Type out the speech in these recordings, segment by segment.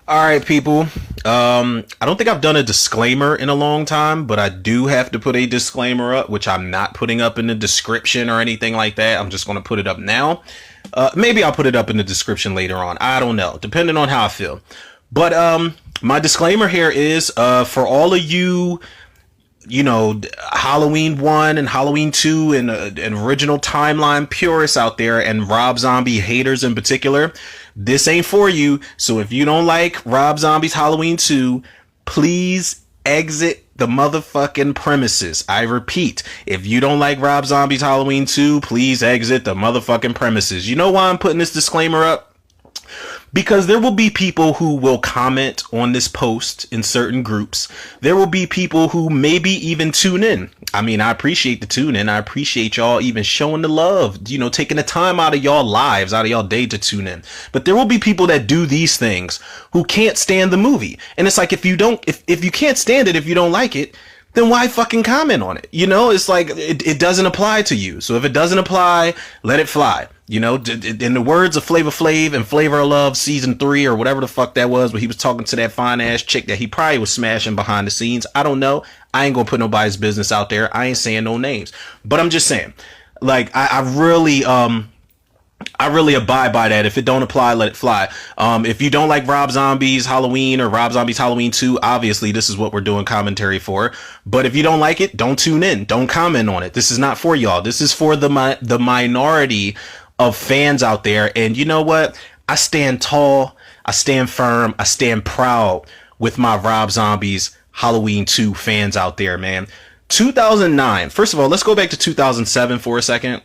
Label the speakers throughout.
Speaker 1: All right, people. I don't think I've done a disclaimer in a long time, but I do have to put a disclaimer up, which I'm not putting up in the description or anything like that. I'm just going to put it up now. Maybe I'll put it up in the description later on. I don't know, depending on how I feel. But my disclaimer here is for all of you, Halloween 1 and Halloween 2 and original timeline purists out there, and Rob Zombie haters in particular, this ain't for you. So if you don't like Rob Zombie's Halloween 2, please exit the motherfucking premises. I repeat, if you don't like Rob Zombie's Halloween 2, please exit the motherfucking premises. You know why I'm putting this disclaimer up? Because there will be people who will comment on this post in certain groups. There will be people who maybe even tune in. I mean, I appreciate the tune in. I appreciate y'all even showing the love, taking the time out of y'all lives, out of y'all day to tune in. But there will be people that do these things who can't stand the movie. And it's like, if you can't stand it, if you don't like it, then why fucking comment on it? It's like it doesn't apply to you. So if it doesn't apply, let it fly. In the words of Flavor Flav and Flavor of Love season 3 or whatever the fuck that was, where he was talking to that fine ass chick that he probably was smashing behind the scenes. I don't know. I ain't gonna put nobody's business out there. I ain't saying no names, but I'm just saying, like, I really abide by that. If it don't apply, let it fly. If you don't like Rob Zombie's Halloween or Rob Zombie's Halloween 2, obviously this is what we're doing commentary for. But if you don't like it, don't tune in. Don't comment on it. This is not for y'all. This is for the minority of fans out there. And you know what? I stand tall. I stand firm. I stand proud with my Rob Zombie's Halloween 2 fans out there, man. 2009. First of all, let's go back to 2007 for a second.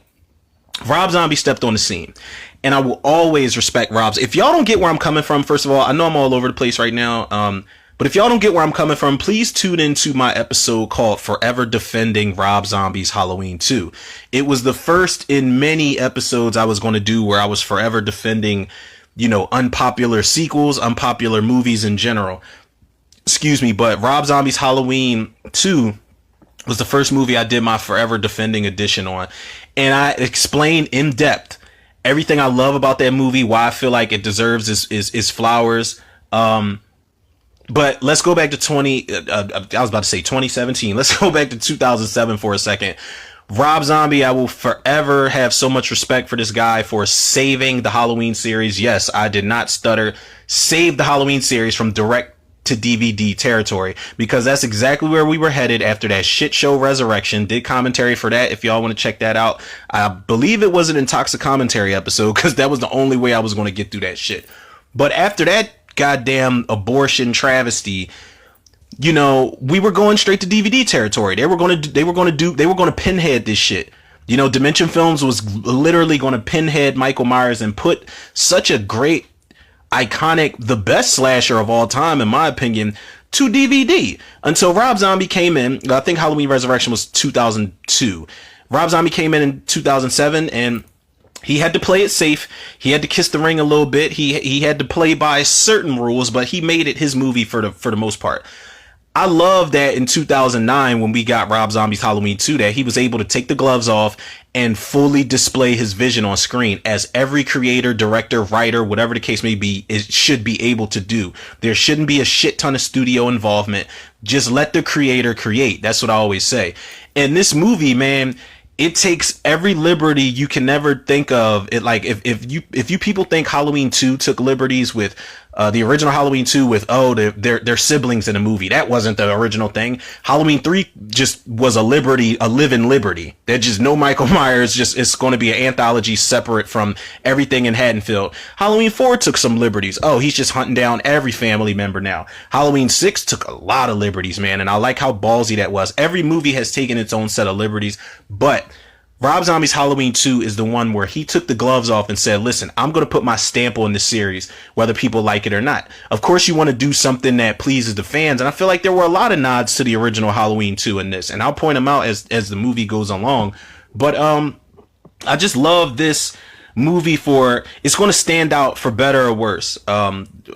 Speaker 1: Rob Zombie stepped on the scene, and I will always respect Rob's. If y'all don't get where I'm coming from, first of all, I know I'm all over the place right now, but if y'all don't get where I'm coming from, please tune into my episode called Forever Defending Rob Zombie's Halloween 2. It was the first in many episodes I was going to do where I was forever defending, unpopular sequels, unpopular movies in general. Excuse me, but Rob Zombie's Halloween 2 was the first movie I did my Forever Defending edition on. And I explained in depth everything I love about that movie, why I feel like it deserves its flowers. But let's go back to 2017. Let's go back to 2007 for a second. Rob Zombie, I will forever have so much respect for this guy for saving the Halloween series. Yes, I did not stutter. Saved the Halloween series from direct to DVD territory, because that's exactly where we were headed after that shit show Resurrection. Did commentary for that if y'all want to check that out. I believe it was an Intoxic commentary episode, because that was the only way I was going to get through that shit. But after that goddamn abortion travesty, we were going straight to DVD territory. They were going to pinhead this shit. Dimension Films was literally going to pinhead Michael Myers and put such a great, iconic, the best slasher of all time, in my opinion, to DVD until Rob Zombie came in. I think Halloween Resurrection was 2002. Rob Zombie came in 2007, and he had to play it safe. He had to kiss the ring a little bit. He had to play by certain rules, but he made it his movie for the most part. I love that in 2009, when we got Rob Zombie's Halloween 2, that he was able to take the gloves off and fully display his vision on screen, as every creator, director, writer, whatever the case may be, it should be able to do. There shouldn't be a shit ton of studio involvement. Just let the creator create. That's what I always say. And this movie, man, it takes every liberty you can never think of. It, like, if you people think Halloween 2 took liberties with the original Halloween 2 with, they're siblings in a movie. That wasn't the original thing. Halloween 3 just was a living liberty. There's just no Michael Myers. Just, it's going to be an anthology separate from everything in Haddonfield. Halloween 4 took some liberties. Oh, he's just hunting down every family member now. Halloween 6 took a lot of liberties, man. And I like how ballsy that was. Every movie has taken its own set of liberties, but Rob Zombie's Halloween 2 is the one where he took the gloves off and said, listen, I'm going to put my stamp on this series, whether people like it or not. Of course, you want to do something that pleases the fans. And I feel like there were a lot of nods to the original Halloween 2 in this. And I'll point them out as the movie goes along. But I just love this movie for, it's going to stand out for better or worse,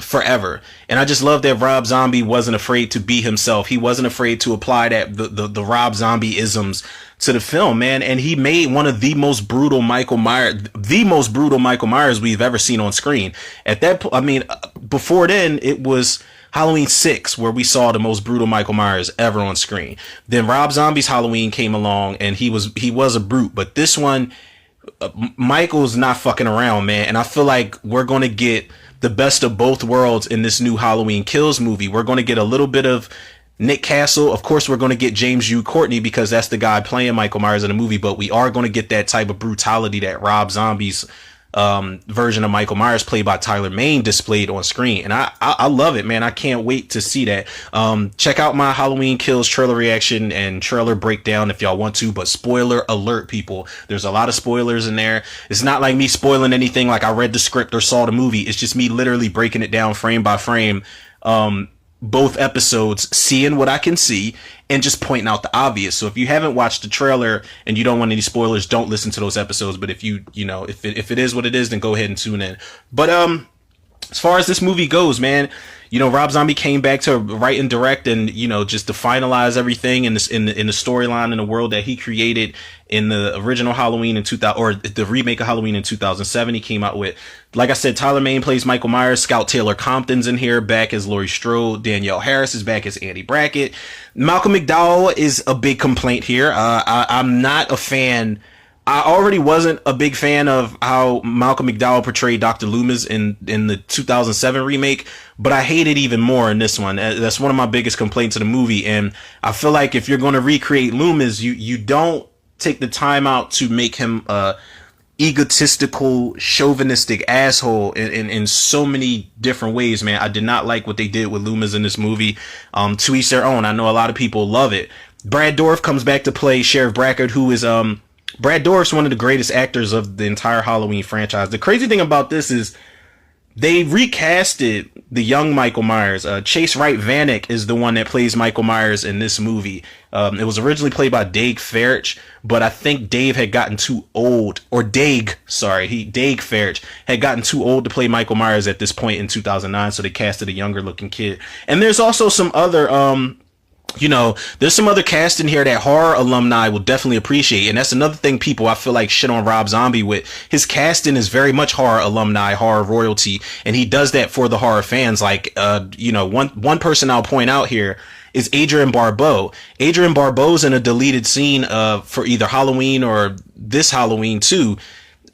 Speaker 1: forever. And I just love that Rob Zombie wasn't afraid to be himself. He wasn't afraid to apply that the Rob Zombie isms to the film, man. And he made one of the most brutal Michael Myers we've ever seen on screen. At that point, I mean, before then, it was Halloween 6, where we saw the most brutal Michael Myers ever on screen. Then Rob Zombie's Halloween came along, and he was a brute. But this one, Michael's not fucking around, man. And I feel like we're going to get the best of both worlds in this new Halloween Kills movie. We're going to get a little bit of Nick Castle. Of course, we're going to get James Hugh Courtney because that's the guy playing Michael Myers in the movie. But we are going to get that type of brutality that Rob Zombie's version of Michael Myers, played by Tyler Mane, displayed on screen. And I love it, man. I can't wait to see that. Check out my Halloween Kills trailer reaction and trailer breakdown if y'all want to, but spoiler alert, people. There's a lot of spoilers in there. It's not like me spoiling anything like I read the script or saw the movie. It's just me literally breaking it down frame by frame, both episodes, seeing what I can see and just pointing out the obvious. So if you haven't watched the trailer and you don't want any spoilers, don't listen to those episodes. But if if it is what it is, then go ahead and tune in. But as far as this movie goes, man, Rob Zombie came back to write and direct, and just to finalize everything in the storyline in the world that he created in the original Halloween in 2000, or the remake of Halloween in 2007. He came out with, like I said, Tyler Mane plays Michael Myers. Scout Taylor Compton's in here, back as Laurie Strode. Danielle Harris is back as Andy Brackett. Malcolm McDowell is a big complaint here. I'm not a fan. I already wasn't a big fan of how Malcolm McDowell portrayed Dr. Loomis in the 2007 remake, but I hate it even more in this one. That's one of my biggest complaints of the movie. And I feel like if you're going to recreate Loomis, you don't take the time out to make him a egotistical, chauvinistic asshole in so many different ways, man. I did not like what they did with Loomis in this movie. To each their own. I know a lot of people love it. Brad Dourif comes back to play Sheriff Brackett, who is, Brad Dourif's one of the greatest actors of the entire Halloween franchise. The crazy thing about this is they recasted the young Michael Myers. Chase Wright Vanek is the one that plays Michael Myers in this movie. It was originally played by Dave Farich, but I think Dave had gotten too old, or Dave Farich had gotten too old to play Michael Myers at this point in 2009, so they casted a younger looking kid. And there's also some other, there's some other cast in here that horror alumni will definitely appreciate. And that's another thing people, I feel like, shit on Rob Zombie with. His casting is very much horror alumni, horror royalty. And he does that for the horror fans. Like, one person I'll point out here is Adrienne Barbeau. Adrienne Barbeau's in a deleted scene, for either Halloween or this Halloween too,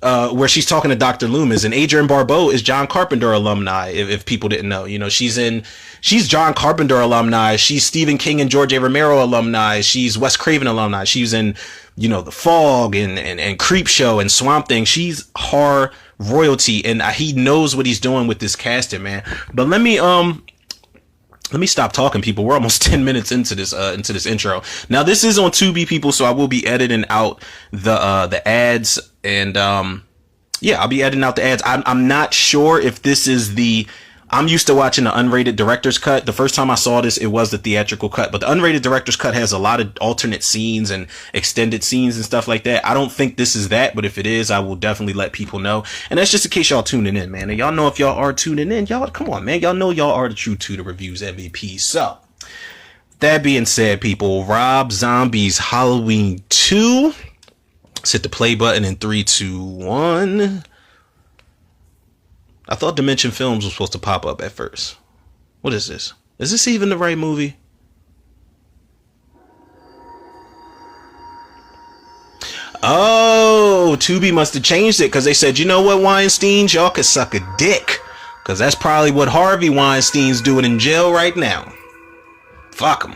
Speaker 1: where she's talking to Dr. Loomis. And Adrienne Barbeau is John Carpenter alumni, if people didn't know. She's John Carpenter alumni. She's Stephen King and George A. Romero alumni. She's Wes Craven alumni. She's in, The Fog and Creep Show and Swamp Thing. She's horror royalty, and he knows what he's doing with this casting, man. But let me stop talking, people. We're almost 10 minutes into this intro. Now, this is on Tubi, people, so I will be editing out the ads, and I'll be editing out the ads. I'm not sure if this is I'm used to watching the unrated director's cut. The first time I saw this, it was the theatrical cut, but the unrated director's cut has a lot of alternate scenes and extended scenes and stuff like that. I don't think this is that, but if it is, I will definitely let people know. And that's just in case y'all tuning in, man. And y'all know if y'all are tuning in, y'all, come on, man. Y'all know y'all are the true Tudor Reviews MVP. So, that being said, people, Rob Zombie's Halloween 2. Let's hit the play button in 3, 2, 1. I thought Dimension Films was supposed to pop up at first. What is this? Is this even the right movie? Oh, Tubi must have changed it because they said, you know what, Weinstein, y'all could suck a dick. Because that's probably what Harvey Weinstein's doing in jail right now. Fuck him.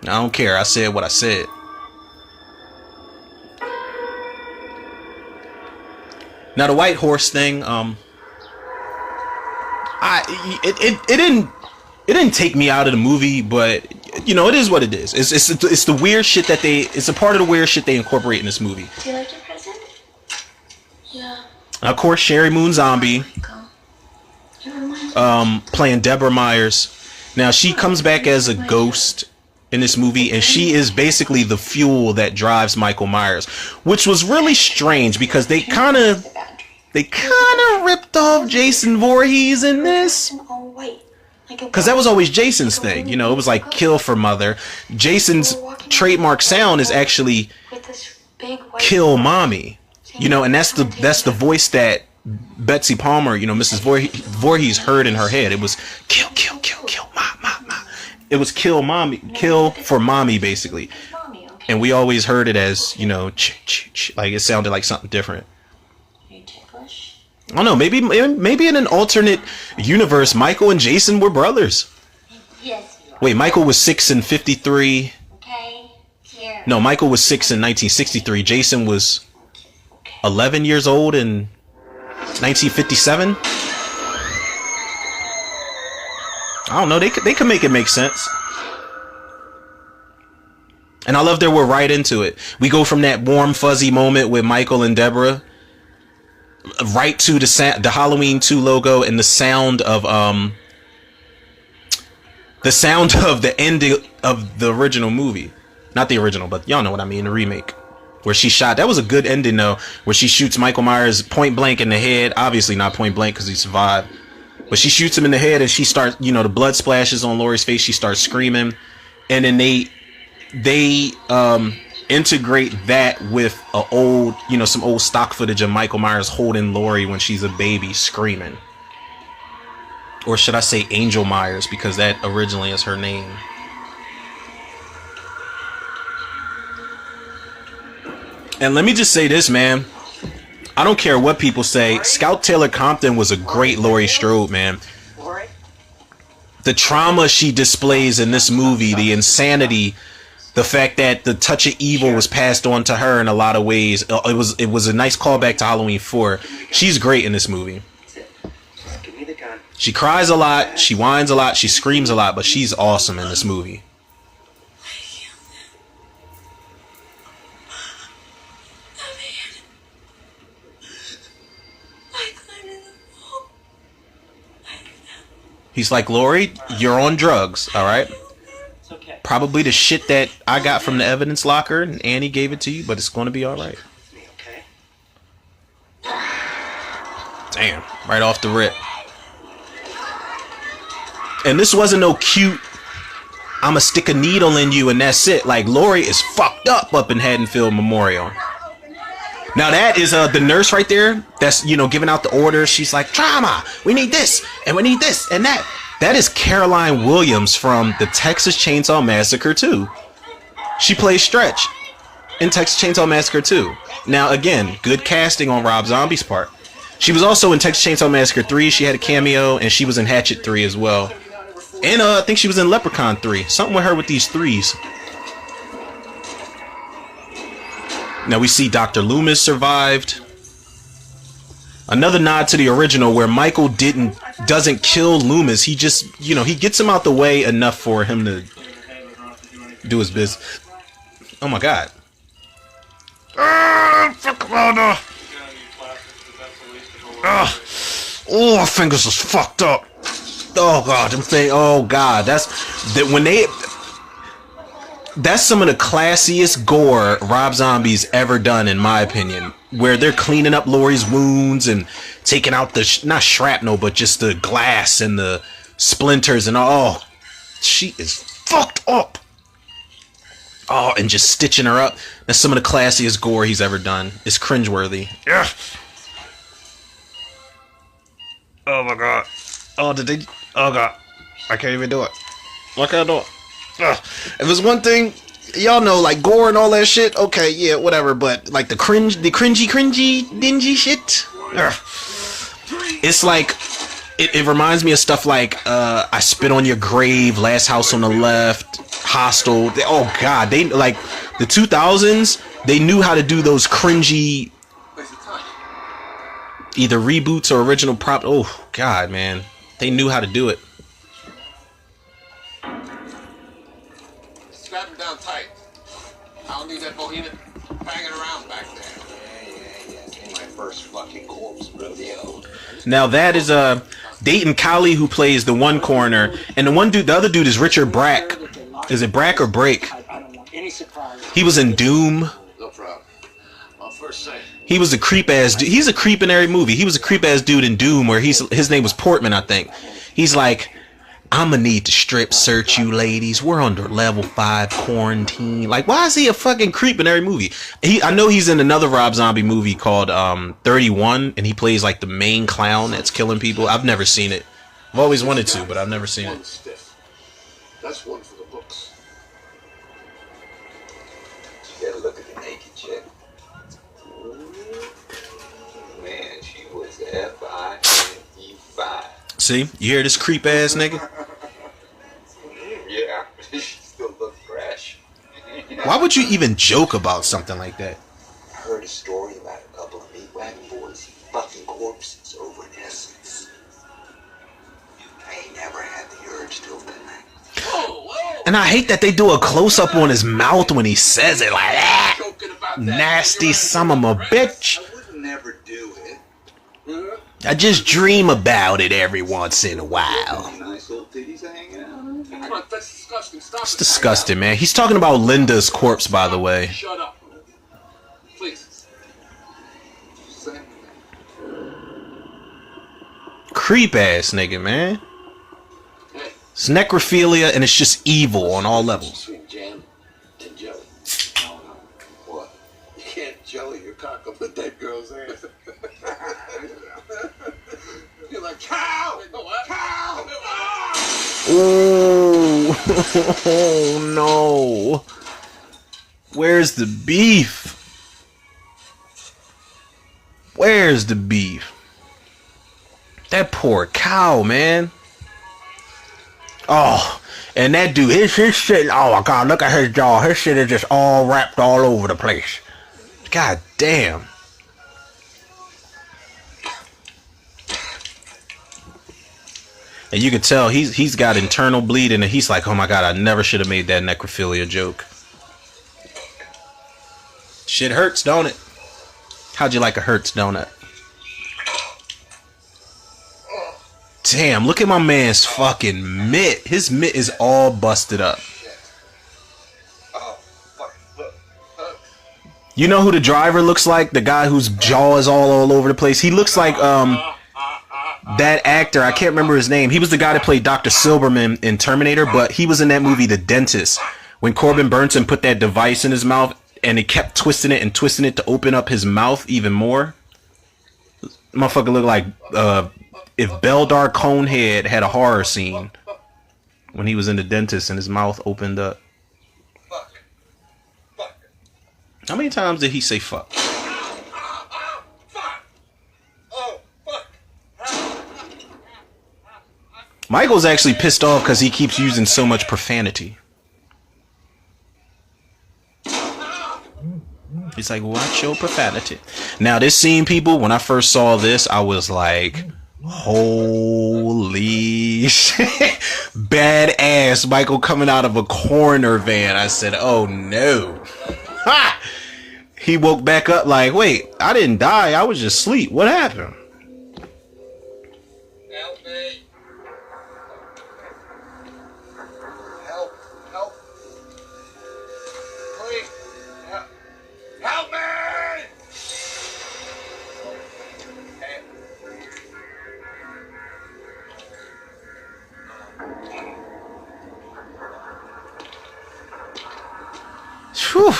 Speaker 1: I don't care. I said what I said. Now the White Horse thing, it didn't take me out of the movie, but it is what it is. It's the weird shit that it's a part of the weird shit they incorporate in this movie.
Speaker 2: Do you like your present? Yeah.
Speaker 1: Of course, Sherry Moon Zombie, playing Deborah Myers. Now she comes back as a ghost in this movie, and she is basically the fuel that drives Michael Myers, which was really strange because they kind of ripped off Jason Voorhees in this. Because that was always Jason's thing. It was like kill for mother. Jason's trademark sound is actually kill mommy. And that's the voice that Betsy Palmer, you know, Mrs. Voorhees heard in her head. It was kill, kill, kill, kill, ma. It was kill mommy, kill for mommy, basically.
Speaker 2: Mommy, okay.
Speaker 1: And we always heard it as, you know, like it sounded like something different.
Speaker 2: Are you ticklish?
Speaker 1: I don't know. Maybe in an alternate universe, Michael and Jason were brothers.
Speaker 2: Yes, you are.
Speaker 1: Wait, Michael was 6 in 53.
Speaker 2: Okay. Here.
Speaker 1: No, Michael was 6 in 1963. Jason was 11 years old in 1957. I don't know. They could make it make sense. And I love that we're right into it. We go from that warm fuzzy moment with Michael and Deborah right to the Halloween 2 logo and the sound of the ending of the original movie. Not the original, but y'all know what I mean, the remake. Where she shot. That was a good ending though, where she shoots Michael Myers point blank in the head. Obviously not point blank because he survived. But she shoots him in the head and she starts, you know, the blood splashes on Laurie's face. She starts screaming. And then they integrate that with some old stock footage of Michael Myers holding Laurie when she's a baby screaming. Or should I say Angel Myers, because that originally is her name. And let me just say this, man. I don't care what people say. Scout Taylor Compton was a great Laurie Strode, man. The trauma she displays in this movie, the insanity, the fact that the touch of evil was passed on to her in a lot of ways. It was a nice callback to Halloween 4. She's great in this movie. She cries a lot, she whines a lot, she screams a lot, but she's awesome in this movie. He's like, Laurie, you're on drugs, all right?
Speaker 3: Okay.
Speaker 1: Probably the shit that I got from the evidence locker, and Annie gave it to you, but it's going to be all right.
Speaker 3: Okay.
Speaker 1: Damn, right off the rip. And this wasn't no cute, I'ma stick a needle in you and that's it. Like, Laurie is fucked up in Haddonfield Memorial. Now that is the nurse right there that's, you know, giving out the orders. She's like, trauma, we need this and we need this and that. That is Caroline Williams from the Texas Chainsaw Massacre 2. She plays Stretch in Texas Chainsaw Massacre 2. Now again, good casting on Rob Zombie's part. She was also in Texas Chainsaw Massacre 3. She had a cameo and she was in Hatchet 3 as well. And I think she was in Leprechaun 3. Something with her with these threes. Now we see Dr. Loomis survived. Another nod to the original where Michael doesn't kill Loomis. He just, you know, he gets him out the way enough for him to do his business. Oh my god. Oh, my fingers is fucked up. Oh god, oh god, that's some of the classiest gore Rob Zombie's ever done, in my opinion. Where they're cleaning up Laurie's wounds and taking out the not shrapnel, but just the glass and the splinters and all. Oh, she is fucked up. Oh, and just stitching her up. That's some of the classiest gore he's ever done. It's cringeworthy. Yeah. Oh my god. Oh, oh god. I can't even do it. What can I do? Ugh. If there's one thing, y'all know, like gore and all that shit, okay, yeah, whatever, but like the cringy, dingy shit, ugh. It's like, it reminds me of stuff like, I Spit on Your Grave, Last House on the Left, Hostel. Oh god, they, like, the 2000s, they knew how to do those cringy, either reboots or original prop. Oh god, man, they knew how to do it.
Speaker 4: Strap him down tight. I don't need that bohemian banging around back there. Yeah. My first fucking corpse rodeo.
Speaker 1: Now that is Dayton Cowley, who plays the one coroner, and the other dude is Richard Brack. Is it Brack or Brake? He was in Doom.
Speaker 4: No problem. My first say.
Speaker 1: He was a creep ass dude. He's a creep in every movie. He was a creep ass dude in Doom, where his name was Portman, I think. He's like I'ma need to strip search you ladies. We're under level 5 quarantine. Like, why is he a fucking creep in every movie? I know he's in another Rob Zombie movie called 31, and he plays like the main clown that's killing people. I've never seen it. I've always wanted to, but I've never seen it.
Speaker 4: Stiff. That's one for the books. You gotta look at the naked chick. Man, she was F-I-N-E-5.
Speaker 1: See? You hear this creep ass nigga?
Speaker 4: Yeah, she still looks fresh.
Speaker 1: Why would you even joke about something like that?
Speaker 4: I heard a story about a couple of meat wagon boys fucking corpses over in Essex. I ain't never had the urge till tonight.
Speaker 1: And I hate that they do a close-up on his mouth when he says it like that. Nasty son of a bitch.
Speaker 4: I would never do it.
Speaker 1: I just dream about it every once in a while.
Speaker 4: Nice little titties hanging out.
Speaker 3: That's disgusting. Stop
Speaker 1: It's disgusting, man. He's talking about Linda's corpse, by the way.
Speaker 3: Shut up. Please.
Speaker 1: Creep ass nigga, man.
Speaker 3: Hey.
Speaker 1: It's necrophilia and it's just evil on all levels.
Speaker 4: Between jam and jelly. No. What? You can't jelly your cock up with that girl's ass. You're like, cow! Cow!
Speaker 1: Oh, oh no. Where's the beef? Where's the beef? That poor cow, man. Oh, and that dude, his shit, oh my god, look at his jaw. His shit is just all wrapped all over the place. God damn. And you can tell he's got internal bleeding, and he's like, oh my god, I never should have made that necrophilia joke. Shit hurts, don't it? How'd you like a Hurts donut? Damn, look at my man's fucking mitt. His mitt is all busted up. You know who the driver looks like? The guy whose jaw is all over the place. He looks like that actor. I can't remember his name. He was the guy that played Dr. Silberman in Terminator, but he was in that movie The Dentist when Corbin Burnson put that device in his mouth and he kept twisting it to open up his mouth even more. Motherfucker looked like if Beldar Conehead had a horror scene when he was in The Dentist and his mouth opened up. How many times did he say fuck? Michael's actually pissed off because he keeps using so much profanity. He's like, watch your profanity. Now, this scene, people, when I first saw this, I was like, holy shit. Badass Michael coming out of a coroner van. I said, oh no. Ha! He woke back up like, wait, I didn't die. I was just asleep. What happened?
Speaker 4: Help me. Help. Help. Please. Help me.
Speaker 1: Whew.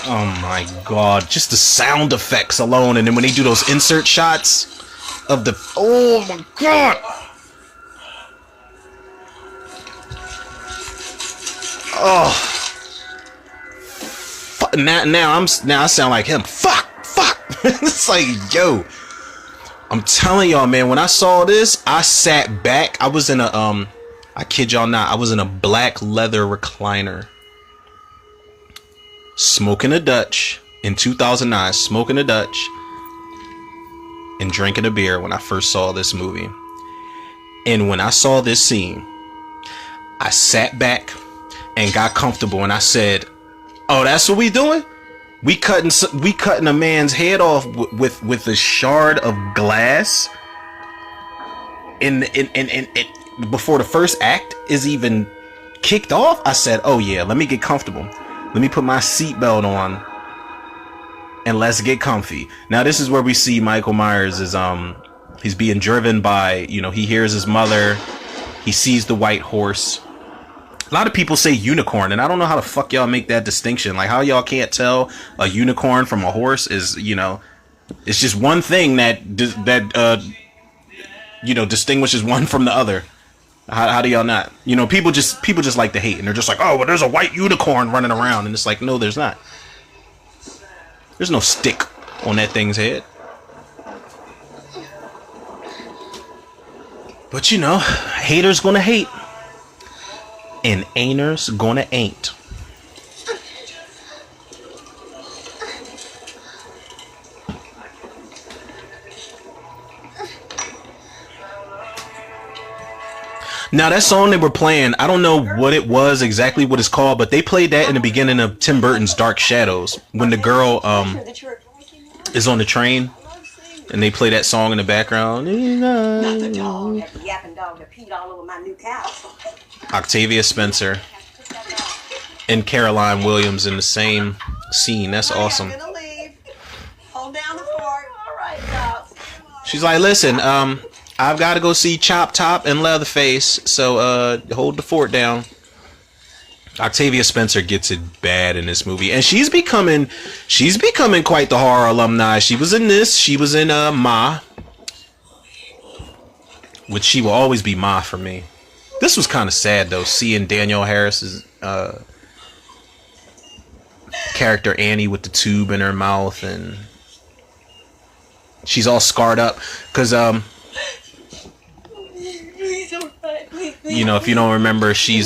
Speaker 1: Oh my god, just the sound effects alone, and then when they do those insert shots of the, oh my god. Oh, now I sound like him. Fuck. It's like, yo, I'm telling y'all, man, when I saw this, I sat back. I was in a I kid y'all not, I was in a black leather recliner, smoking a Dutch in 2009, smoking a Dutch and drinking a beer when I first saw this movie. And when I saw this scene, I sat back and got comfortable, and I said, oh, that's what we doing? We cutting a man's head off with a shard of glass in before the first act is even kicked off. I said, oh yeah, let me get comfortable. Let me put my seatbelt on and let's get comfy. Now this is where we see Michael Myers is He's being driven by, he hears his mother. He sees the white horse. A lot of people say unicorn, and I don't know how the fuck y'all make that distinction. Like, how y'all can't tell a unicorn from a horse is, it's just one thing that distinguishes one from the other. How do y'all not? People just like to hate, and they're just like, oh, well, there's a white unicorn running around, and it's like, no, there's not. There's no stick on that thing's head. But haters gonna hate, and ain'ters gonna ain't. Now that song they were playing, I don't know what it was exactly, what it's called, but they played that in the beginning of Tim Burton's Dark Shadows when the girl is on the train. And they play that song in the background.
Speaker 5: Not the dog. That's the yapping dog that peed all over my new couch.
Speaker 1: Octavia Spencer and Caroline Williams in the same scene. That's awesome.
Speaker 5: I'm gonna leave. Hold down the fort. All right, dogs.
Speaker 1: She's like, listen, I've got to go see Chop Top and Leatherface, so hold the fort down. Octavia Spencer gets it bad in this movie, and she's becoming quite the horror alumni. She was in this. She was in Ma, which she will always be Ma for me. This was kind of sad though, seeing Danielle Harris's character Annie with the tube in her mouth, and she's all scarred up because if you don't remember, she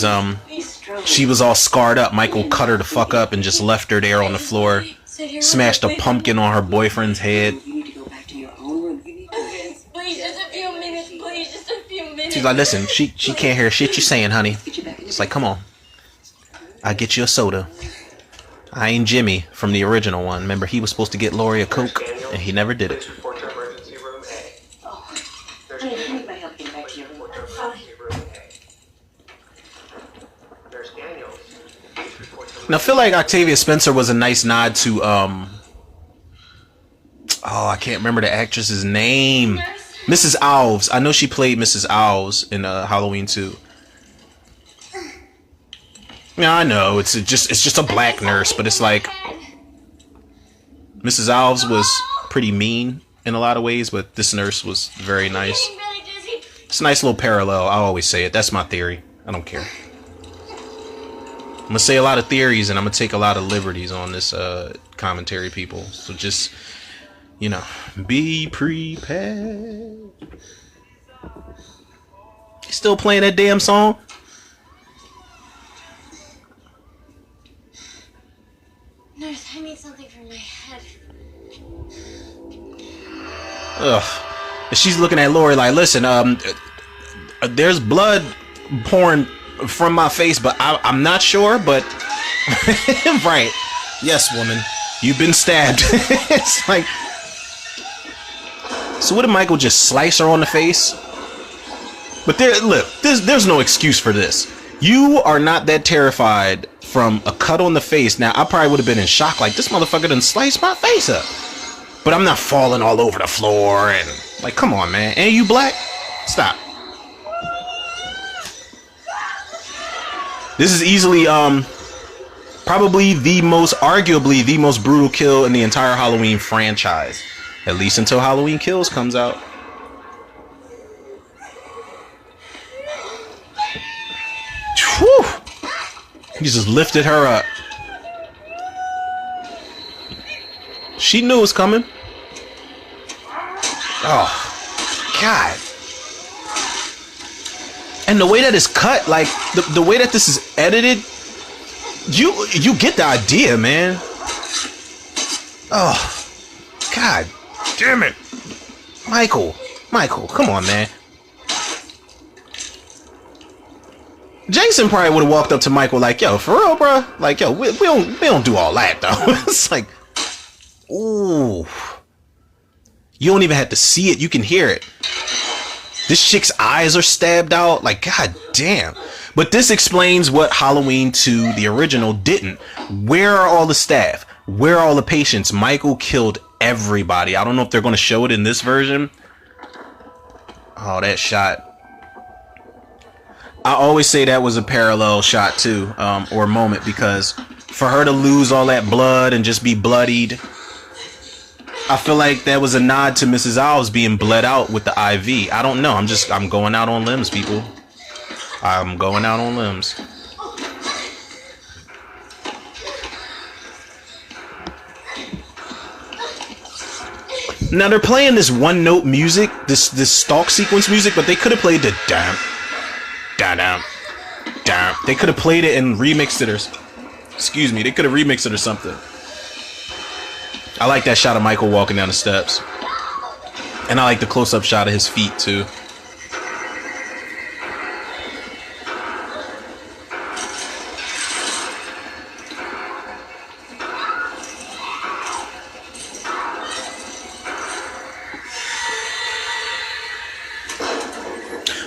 Speaker 1: was all scarred up. Michael cut her the fuck up and just left her there on the floor. Smashed a pumpkin on her boyfriend's head.
Speaker 5: You need to go back to your own room.
Speaker 2: Please, just a few minutes. Please, just a few minutes.
Speaker 1: She's like, listen, she can't hear shit you saying, honey. It's like, come on. I'll get you a soda. I ain't Jimmy from the original one. Remember, he was supposed to get Lori a Coke, and he never did it.
Speaker 5: Oh, I need my help getting back to your room.
Speaker 1: Now, I feel like Octavia Spencer was a nice nod to, I can't remember the actress's name. Mrs. Alves. I know she played Mrs. Alves in Halloween 2. Yeah, I know it's just a black nurse, but it's like Mrs. Alves was pretty mean in a lot of ways, but this nurse was very nice. It's a nice little parallel. I always say it. That's my theory. I don't care. I'm gonna say a lot of theories, and I'm gonna take a lot of liberties on this commentary, people. So just, be prepared. Still playing that damn song?
Speaker 2: Nurse, I need something for my head.
Speaker 1: Ugh. And she's looking at Lori like, listen, there's blood pouring from my face, but I'm not sure, but right. Yes, woman, you've been stabbed. It's like, so what did Michael just slice her on the face? But there's no excuse for this. You are not that terrified from a cut on the face. Now, I probably would have been in shock, like, this motherfucker done sliced my face up. But I'm not falling all over the floor and, like, come on, man. And you black? Stop. This is easily, probably arguably the most brutal kill in the entire Halloween franchise. At least until Halloween Kills comes out. Whew. He just lifted her up. She knew it was coming. Oh, God. And the way that it's cut, like the way that this is edited, you get the idea, man. Oh, God damn it. Michael, come on, man. Jason probably would have walked up to Michael like, yo, for real, bro? Like, yo, we don't do all that, though. It's like, ooh. You don't even have to see it. You can hear it. This chick's eyes are stabbed out. Like, god damn. But this explains what Halloween 2, the original, didn't. Where are all the staff? Where are all the patients? Michael killed everybody. I don't know if they're going to show it in this version. Oh, that shot. I always say that was a parallel shot too, or moment, because for her to lose all that blood and just be bloodied, I feel like that was a nod to Mrs. Alves being bled out with the IV. I don't know. I'm going out on limbs, people. I'm going out on limbs. Now they're playing this one note music, this stalk sequence music, but they could have played the damn. They could have played it and remixed it, or excuse me, they could have remixed it or something. I like that shot of Michael walking down the steps, and I like the close-up shot of his feet too.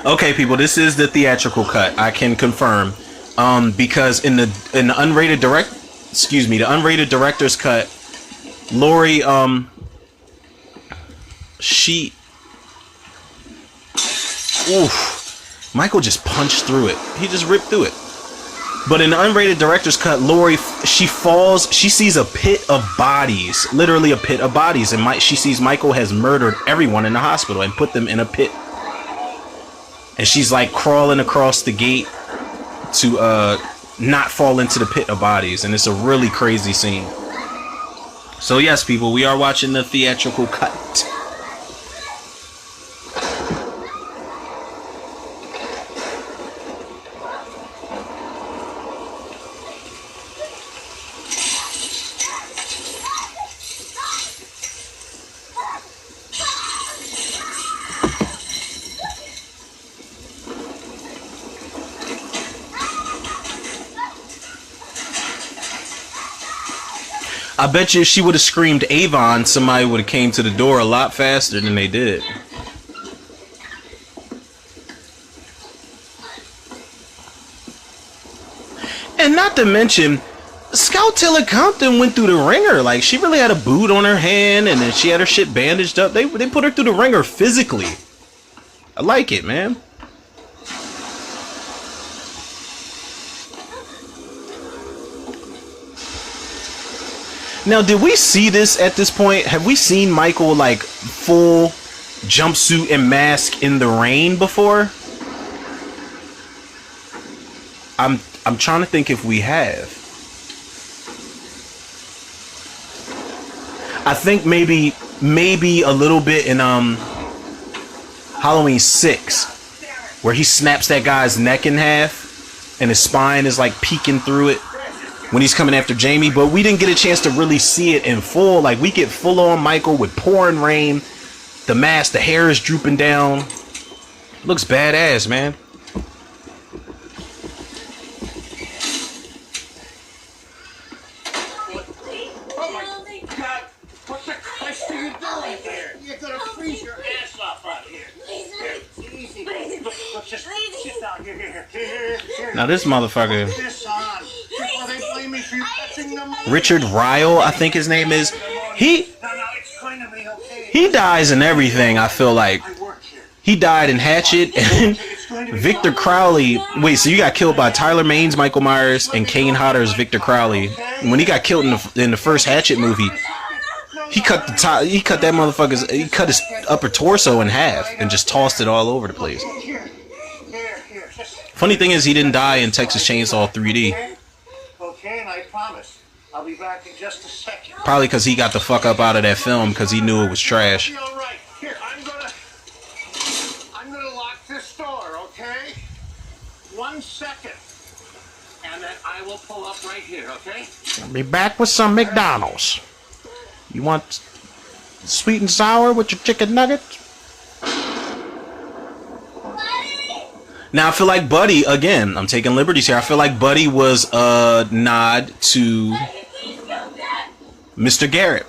Speaker 1: Okay, people, this is the theatrical cut. I can confirm, because in the unrated the unrated director's cut, Lori, Michael just punched through it. He just ripped through it. But in the unrated director's cut, Lori, she falls. She sees a pit of bodies, literally a pit of bodies, and she sees Michael has murdered everyone in the hospital and put them in a pit. And she's like crawling across the gate to not fall into the pit of bodies. And it's a really crazy scene. So yes, people, we are watching the theatrical cut. I bet you if she would have screamed Avon, somebody would have came to the door a lot faster than they did. And not to mention, Scout Taylor Compton went through the ringer. Like, she really had a boot on her hand, and then she had her shit bandaged up. They put her through the ringer physically. I like it, man. Now, did we see this at this point? Have we seen Michael like full jumpsuit and mask in the rain before? I'm trying to think if we have. I think maybe a little bit in Halloween 6, where he snaps that guy's neck in half and his spine is like peeking through it when he's coming after Jamie, but we didn't get a chance to really see it in full. Like, we get full on Michael with pouring rain, the mask, the hair is drooping down. Looks badass, man.
Speaker 3: Oh my God! What the Christ are you doing here? You're gonna freeze your ass off out here. Easy. Look, just sit down. Here.
Speaker 1: Now this motherfucker,
Speaker 3: Put this on. Before they blame me for you touching them.
Speaker 1: Richard Ryle, I think his name is.
Speaker 3: No, it's going to be okay.
Speaker 1: He dies in everything, I feel like.
Speaker 3: I work here.
Speaker 1: He died in Hatchet, and Victor Crowley. Wait, so you got killed by Tyler Maines, Michael Myers, and Kane Hodder's Victor Crowley. When he got killed in the first Hatchet movie, he cut that motherfucker's, he cut his upper torso in half and just tossed it all over the place.
Speaker 3: Here.
Speaker 1: Funny thing is, he didn't die in Texas Chainsaw 3D.
Speaker 3: Okay, and I promise I'll be back in just a second.
Speaker 1: Probably because he got the fuck up out of that film because he knew it was trash.
Speaker 3: Be all right. Here, I'm gonna lock this door, okay? 1 second, and then I will pull up right here, okay?
Speaker 1: I'll be back with some McDonald's. You want sweet and sour with your chicken nuggets? Now I feel like Buddy, again, I'm taking liberties here. I feel like Buddy was a nod to Mr. Garrett.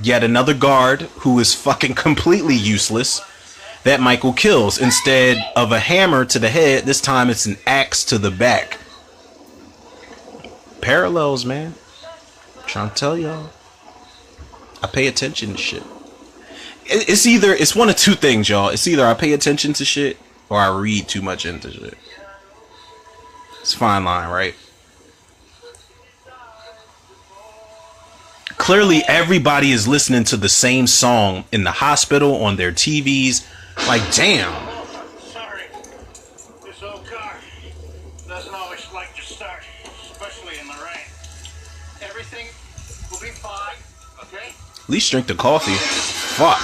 Speaker 1: Yet another guard who is fucking completely useless that Michael kills. Instead of a hammer to the head, this time it's an axe to the back. Parallels, man. I'm trying to tell y'all. I pay attention to shit. It's one of two things, y'all. It's either I pay attention to shit or I read too much into shit. It's a fine line, right? Clearly, everybody is listening to the same song in the hospital, on their TVs. Like, damn.
Speaker 3: Sorry. This old car doesn't always like to start, especially in the rain. Everything will be fine, okay?
Speaker 1: At least drink the coffee. Fuck.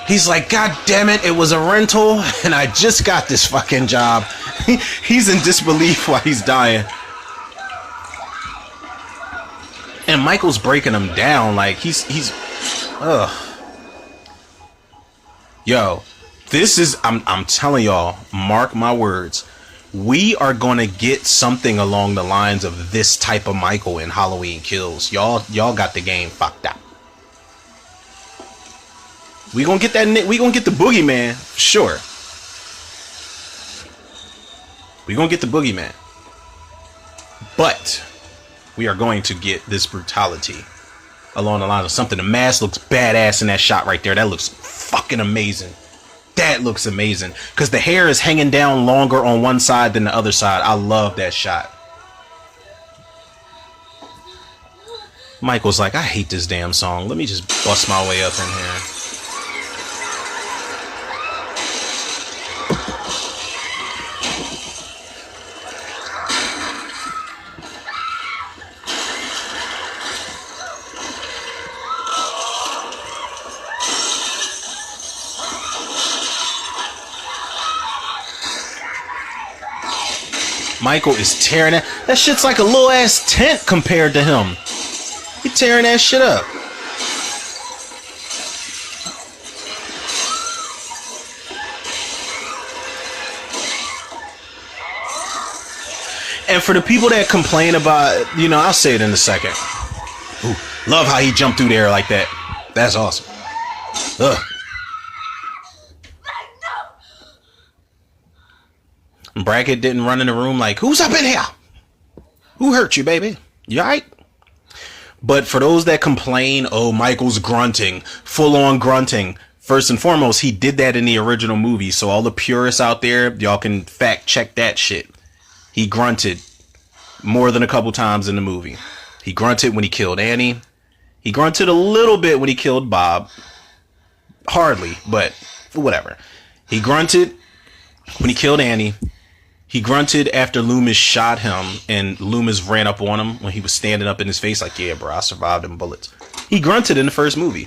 Speaker 1: He's like, God damn it, it was a rental, and I just got this fucking job. He's in disbelief while he's dying. And Michael's breaking him down like he's ugh. Yo, this is I'm telling y'all, mark my words. We are gonna get something along the lines of this type of Michael in Halloween Kills. Y'all got the game fucked up. We gonna get that. We gonna get the boogeyman, sure. We gonna get the boogeyman, but we are going to get this brutality along the lines of something. The mask looks badass in that shot right there. That looks fucking amazing. That looks amazing because the hair is hanging down longer on one side than the other side. I love that shot. Michael's like, I hate this damn song. Let me just bust my way up in here. Michael is tearing it. That shit's like a little ass tent compared to him. He tearing that shit up. And for the people that complain about, you know, I'll say it in a second. Ooh, love how he jumped through the air like that. That's awesome. Ugh. Brackett didn't run in the room like, who's up in here? Who hurt you, baby? You alright? But for those that complain, oh, Michael's grunting, full on grunting. First and foremost, he did that in the original movie. So all the purists out there, y'all can fact check that shit. He grunted more than a couple times in the movie. He grunted when he killed Annie. He grunted a little bit when he killed Bob. Hardly, but whatever. He grunted when he killed Annie. He grunted after Loomis shot him and Loomis ran up on him when he was standing up in his face like, yeah, bro, I survived them bullets. He grunted in the first movie.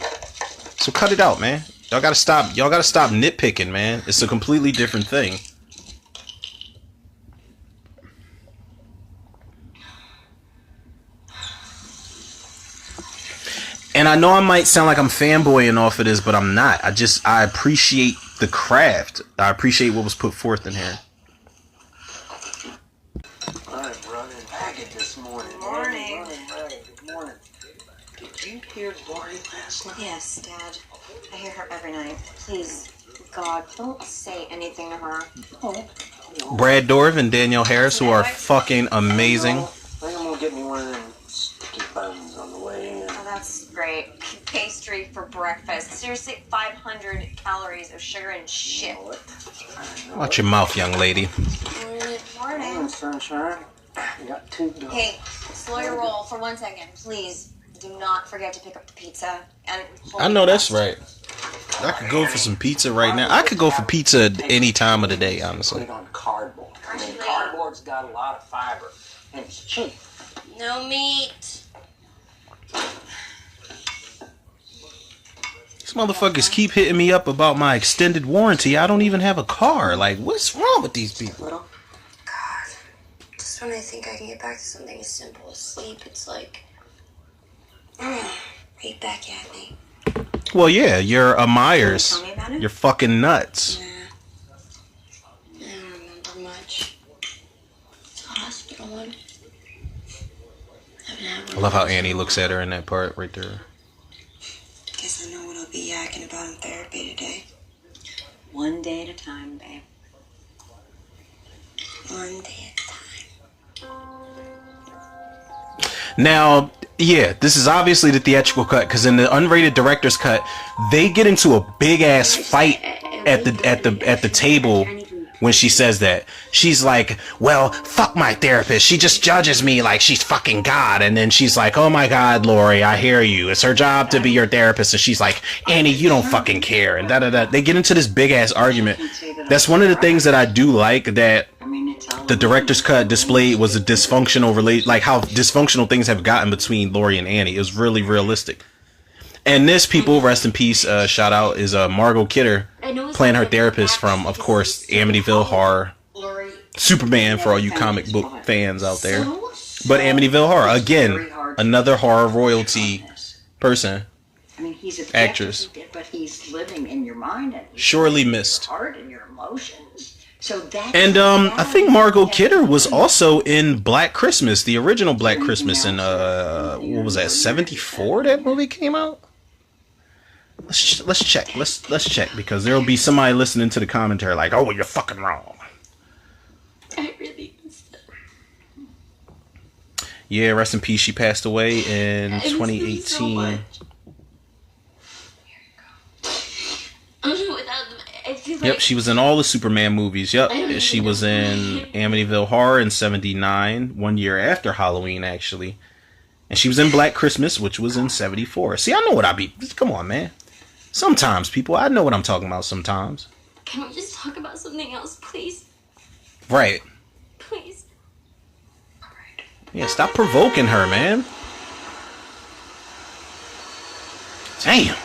Speaker 1: So cut it out, man. Y'all gotta stop nitpicking, man. It's a completely different thing. And I know I might sound like I'm fanboying off of this, but I'm not. I appreciate the craft. I appreciate what was put forth in here.
Speaker 4: I'm running ragged this morning.
Speaker 5: Morning.
Speaker 4: Running ragged. Good morning. Did you hear Barney last night?
Speaker 5: Yes, Dad. I hear her every night. Please, God, don't say anything to her.
Speaker 4: Oh.
Speaker 1: Brad Dourif and Danielle Harris, who are fucking amazing.
Speaker 4: I think I'm gonna get me one of them sticky buns on the way in.
Speaker 5: Oh, that's great. Pastry for breakfast. Seriously, 500 calories of sugar and shit.
Speaker 1: Watch your mouth, young lady.
Speaker 5: Morning.
Speaker 4: Sunshine. You got 2 dogs.
Speaker 5: Hey, slow your roll for 1 second, please. Do not forget to pick up the pizza. And
Speaker 1: I know that's right. I could go for some pizza right now. I could go for pizza any time of the day, honestly.
Speaker 4: Put it on cardboard. I mean, cardboard's got a lot of fiber, and it's cheap.
Speaker 2: No meat.
Speaker 1: These motherfuckers keep hitting me up about my extended warranty. I don't even have a car. Like, what's wrong with these people?
Speaker 2: God. Just when I think I can get back to something as simple as sleep, it's like... right back at me.
Speaker 1: Well, yeah, you're a Myers.
Speaker 5: Tell me about it?
Speaker 1: You're fucking nuts.
Speaker 2: Yeah. I don't remember much. It's a hospital one.
Speaker 1: I love how Annie looks at her in that part right there.
Speaker 2: Guess I know what I'll be yakking about in therapy today.
Speaker 5: One day at a time, babe.
Speaker 2: One day at a time.
Speaker 1: Now, yeah, this is obviously the theatrical cut, because in the unrated director's cut, they get into a big ass fight at the table. When she says that, she's like, well, fuck my therapist. She just judges me like she's fucking God. And then she's like, oh my God, Lori, I hear you. It's her job to be your therapist. And she's like, Annie, you don't fucking care. And da-da-da. They get into this big ass argument. That's one of the things that I do like that the director's cut displayed was a dysfunctional like how dysfunctional things have gotten between Lori and Annie. It was really realistic. And this, people, rest in peace, shout out, is Margot Kidder playing her therapist from, of course, Amityville Horror, Superman for all you comic book fans out there. But Amityville Horror, again, another horror royalty person, actress,
Speaker 6: but he's living in your mind and
Speaker 1: surely missed.
Speaker 6: heart and your emotions. So that
Speaker 1: And I think Margot Kidder was also in Black Christmas, the original Black Christmas in what was that, 74 that movie came out? Let's check. Let's check, because there'll be somebody listening to the commentary like, "Oh, well, you're fucking wrong."
Speaker 2: I really missed it.
Speaker 1: Yeah, rest in peace. She passed away in 2018.
Speaker 2: So without them, I feel like
Speaker 1: Yep, she was in all the Superman movies. Yep, she was in Amityville Horror in 79, 1 year after Halloween, actually. And she was in Black Christmas, which was in 74. See, I know what I be. Come on, man. Sometimes, people, I know what I'm talking about sometimes.
Speaker 2: Can we just talk about something else, please?
Speaker 1: Right.
Speaker 2: Please.
Speaker 1: Yeah, stop provoking her, man. Damn.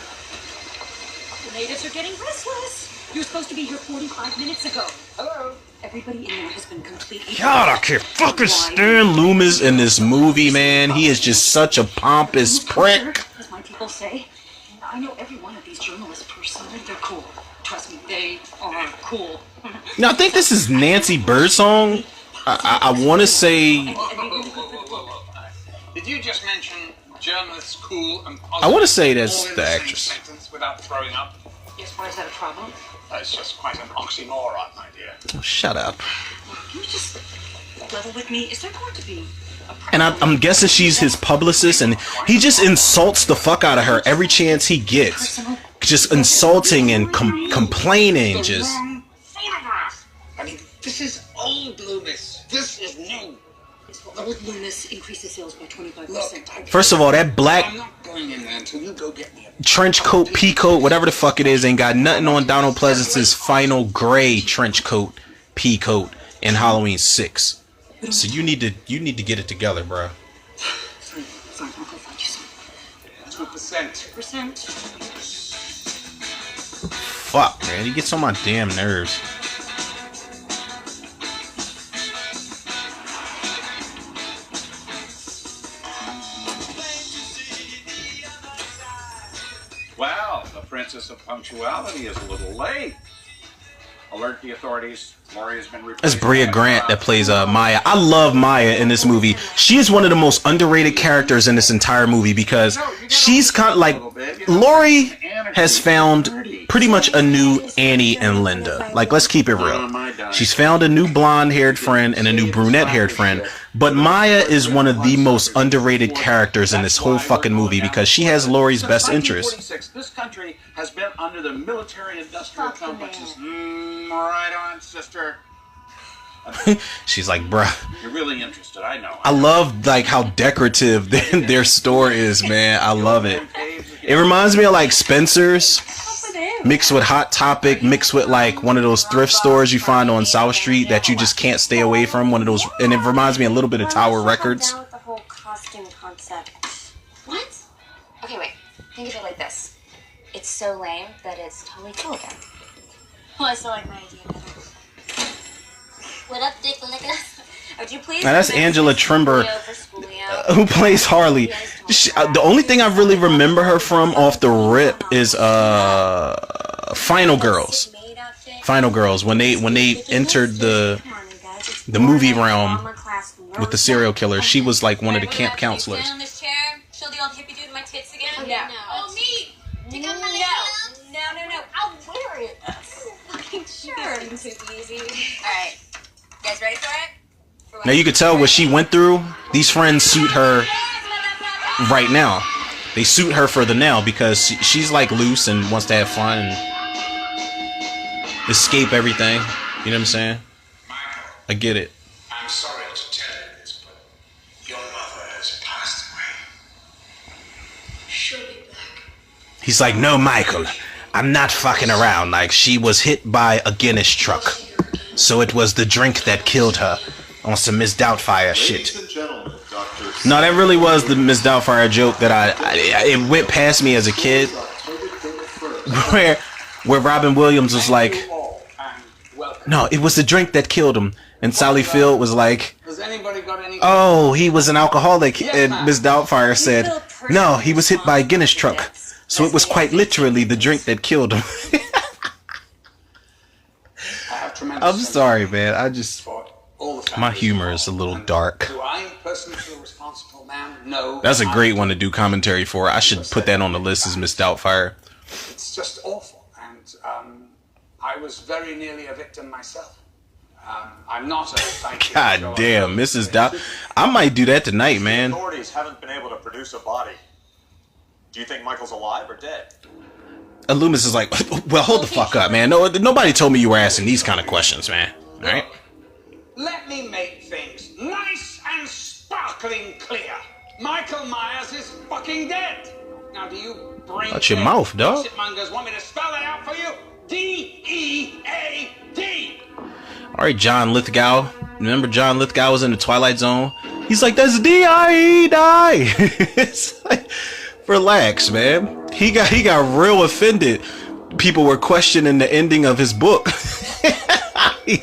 Speaker 7: The natives are getting restless. You were supposed to be here 45 minutes ago. Hello. Everybody in there has been completely...
Speaker 1: God, I can't fucking stand Loomis in this movie, man. He is just such a pompous prick.
Speaker 7: As my people say, I know every one of these journalists personally. They're cool. Trust me, they are cool.
Speaker 1: Now, I think this is Nancy Birdsong. I want to say...
Speaker 3: Did you just mention journalists cool and positive?
Speaker 1: I want to say that's
Speaker 3: all in
Speaker 1: the
Speaker 3: same
Speaker 1: actress.
Speaker 3: sentence without throwing up?
Speaker 7: Yes, why is that a problem?
Speaker 3: That's just quite an oxymoron, my dear.
Speaker 1: Oh, shut up.
Speaker 7: Can you just level with me? Is there going to be a problem?
Speaker 1: And I'm guessing she's his publicist, and he just insults the fuck out of her every chance he gets. Just insulting and complaining, just...
Speaker 3: Wrong photograph. I mean, this is old Loomis. This is new.
Speaker 7: Old Loomis increases sales by 25%.
Speaker 3: Look,
Speaker 1: First of all, that black
Speaker 3: I'm not going in there until you go get me a
Speaker 1: trench coat, pea coat, whatever the fuck it is, ain't got nothing on Donald Pleasance's final gray trench coat, pea coat in Halloween 6. So you need to get it together, bro.
Speaker 7: Fine, I'll go find you some.
Speaker 3: 2%.
Speaker 7: 2%.
Speaker 1: Fuck, man, he gets on my damn nerves.
Speaker 3: Well, the Princess of Punctuality is a little late. Alert the authorities. Lori has been replaced.
Speaker 1: That's Bria Grant that plays Maya. I love Maya in this movie. She is one of the most underrated characters in this entire movie, because she's kind of like, Lori has found pretty much a new Annie and Linda. Like, let's keep it real. She's found a new blonde-haired friend and a new brunette-haired friend. But Maya is one of the most underrated characters in this whole fucking movie, because she has Lori's best interest.
Speaker 3: This country has been under the military-industrial complexes. Right on, sister.
Speaker 1: She's like, bruh.
Speaker 3: You're really interested, I know.
Speaker 1: I love like how decorative their store is, man. I love it. It reminds me of like Spencer's mixed with Hot Topic, mixed with like one of those thrift stores you find on South Street that you just can't stay away from. One of those, and it reminds me a little bit of Tower Records.
Speaker 5: Down with the whole costume concept. What? Okay, wait. Think of it like this. It's so lame that it's totally cool again.
Speaker 2: Well, I still like my idea better. What up, Dick? Look at us.
Speaker 5: Would you please?
Speaker 1: Now that's Angela Trimber,
Speaker 5: For Schoolio.
Speaker 1: who plays Harley. The only thing I really remember her from off the rip is Final Girls. Final Girls, when they entered the movie realm with the serial killer, she was like one of the camp counselors.
Speaker 5: Sit on this chair. Show the old hippie dude my tits again.
Speaker 2: Oh,
Speaker 5: No.
Speaker 2: no.
Speaker 5: Oh, me. No. No. I'll wear it. Fucking sure. Too easy. All right. You guys ready for it?
Speaker 1: Now you could tell what she went through. These friends suit her right now. They suit her for the now because she's like loose and wants to have fun and escape everything. You know what I'm saying? I get it.
Speaker 4: I'm sorry to tell you this, but your mother has passed away.
Speaker 2: She'll be back.
Speaker 1: He's like, no, Michael, I'm not fucking around. Like, she was hit by a Guinness truck. So it was the drink that killed her. On some Miss Doubtfire shit. No, that really was the Miss Doubtfire joke that it went past me as a kid. Where Robin Williams was like, no, it was the drink that killed him. And Sally Field was like, oh, he was an alcoholic. And Miss Doubtfire said, no, he was hit by a Guinness truck. So it was quite literally the drink that killed him. I'm sorry, man. My humor is a little dark. That's a great one to do commentary for. I should put that on the list as Miss Doubtfire.
Speaker 3: It's just awful, and I was very nearly a victim myself. I'm not a psychic.
Speaker 1: God damn, Mrs. Doubt. I might do that tonight, man.
Speaker 8: Authorities haven't been able to produce a body. Do you think Michael's alive or dead?
Speaker 1: Loomis is like, well, hold the fuck up, man. No, nobody told me you were asking these kind of questions, man. All right.
Speaker 3: Let me make things nice and sparkling clear. Michael Myers is fucking dead. Now, do you bring
Speaker 1: Watch your mouth, dog.
Speaker 3: mongers want me to spell it out for you? D-E-A-D.
Speaker 1: All right, John Lithgow. Remember John Lithgow was in the Twilight Zone? He's like, that's D-I-E, die. It's like, relax, man. He got real offended. People were questioning the ending of his book. He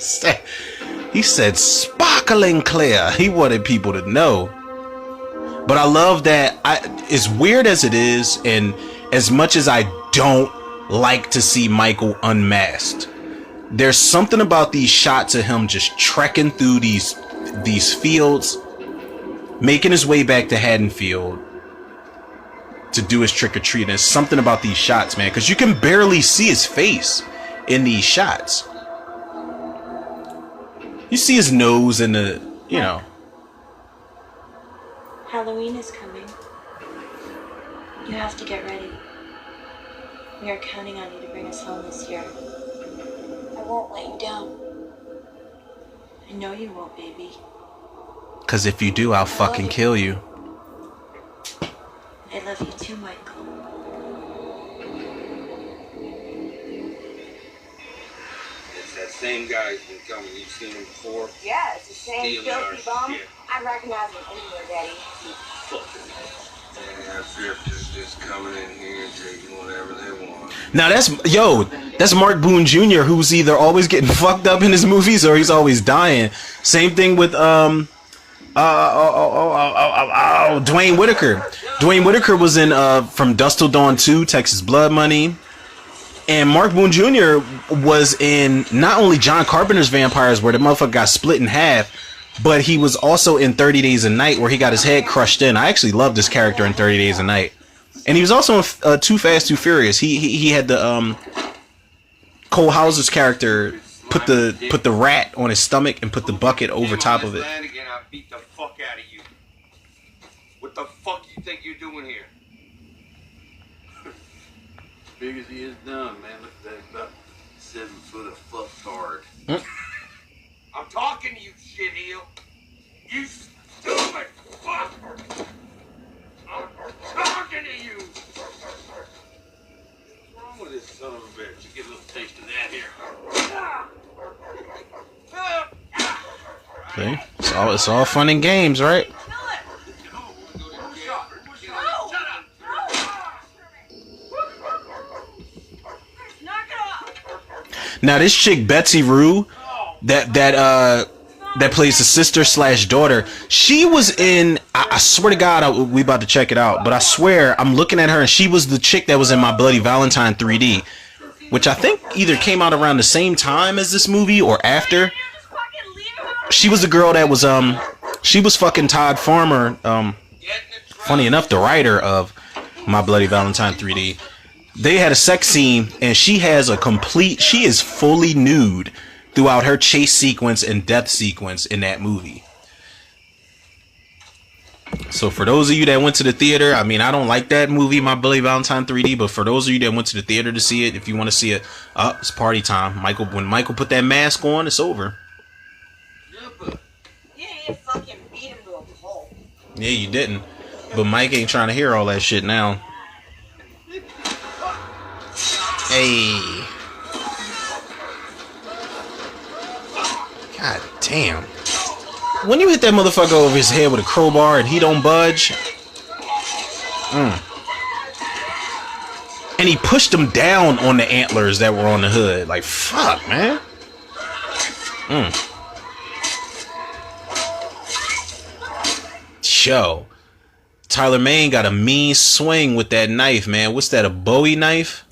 Speaker 1: said sparkling clear. He wanted people to know. But I love that. As weird as it is, and as much as I don't like to see Michael unmasked, there's something about these shots of him just trekking through these fields, making his way back to Haddonfield to do his trick-or-treat. There's something about these shots, man, because you can barely see his face in these shots. You see his nose and the, you know.
Speaker 2: Halloween is coming. You have to get ready. We are counting on you to bring us home this year. I won't let you down. I know you won't, baby.
Speaker 1: Because if you do, I'll fucking kill you.
Speaker 2: I love you too, Michael.
Speaker 9: It's that same guy who's been coming. You've seen him before?
Speaker 5: Yeah, it's the same
Speaker 9: Stealing our
Speaker 5: filthy bum.
Speaker 9: shit.
Speaker 5: I'd recognize him anywhere, Daddy.
Speaker 9: And our drifters just coming in here and taking whatever they want.
Speaker 1: Now that's Mark Boone Jr., who's either always getting fucked up in his movies or he's always dying. Same thing with Dwayne Whitaker. Dwayne Whitaker was in From Dusk Till Dawn 2, Texas Blood Money. And Mark Boone Jr. was in not only John Carpenter's Vampires, where the motherfucker got split in half, but he was also in 30 Days a Night, where he got his head crushed in. I actually loved this character in 30 Days a Night. And he was also in Too Fast, Too Furious. He had the Cole Hauser's character put the rat on his stomach and put the bucket over top of it.
Speaker 9: Again, I'll beat the fuck out of you. What the fuck you think you're doing here? Big as he is done, man. Look at that, about 7 foot of fucktard. I'm talking to you, shitheel. You stupid fuck. I'm talking to you. What's wrong with this son of a bitch? You get a little taste of that here.
Speaker 1: See? It's all fun and games, right? Now this chick Betsy Rue, that plays the sister / daughter, she was in. I swear to God, we about to check it out, but I swear I'm looking at her and she was the chick that was in My Bloody Valentine 3D, which I think either came out around the same time as this movie or after. She was the girl that was she was fucking Todd Farmer. Funny enough, the writer of My Bloody Valentine 3D. They had a sex scene, and she is fully nude throughout her chase sequence and death sequence in that movie. So for those of you that went to the theater, I mean, I don't like that movie, My Bloody Valentine 3D, but for those of you that went to the theater to see it, if you want to see it, it's party time. When Michael put that mask on, it's over.
Speaker 6: You fucking beat him to a pulp.
Speaker 1: Yeah, you didn't. But Mike ain't trying to hear all that shit now. Hey. God damn. When you hit that motherfucker over his head with a crowbar and he don't budge. And he pushed him down on the antlers that were on the hood. Like, fuck, man. Yo. Tyler Mane got a mean swing with that knife, man. What's that, a Bowie knife?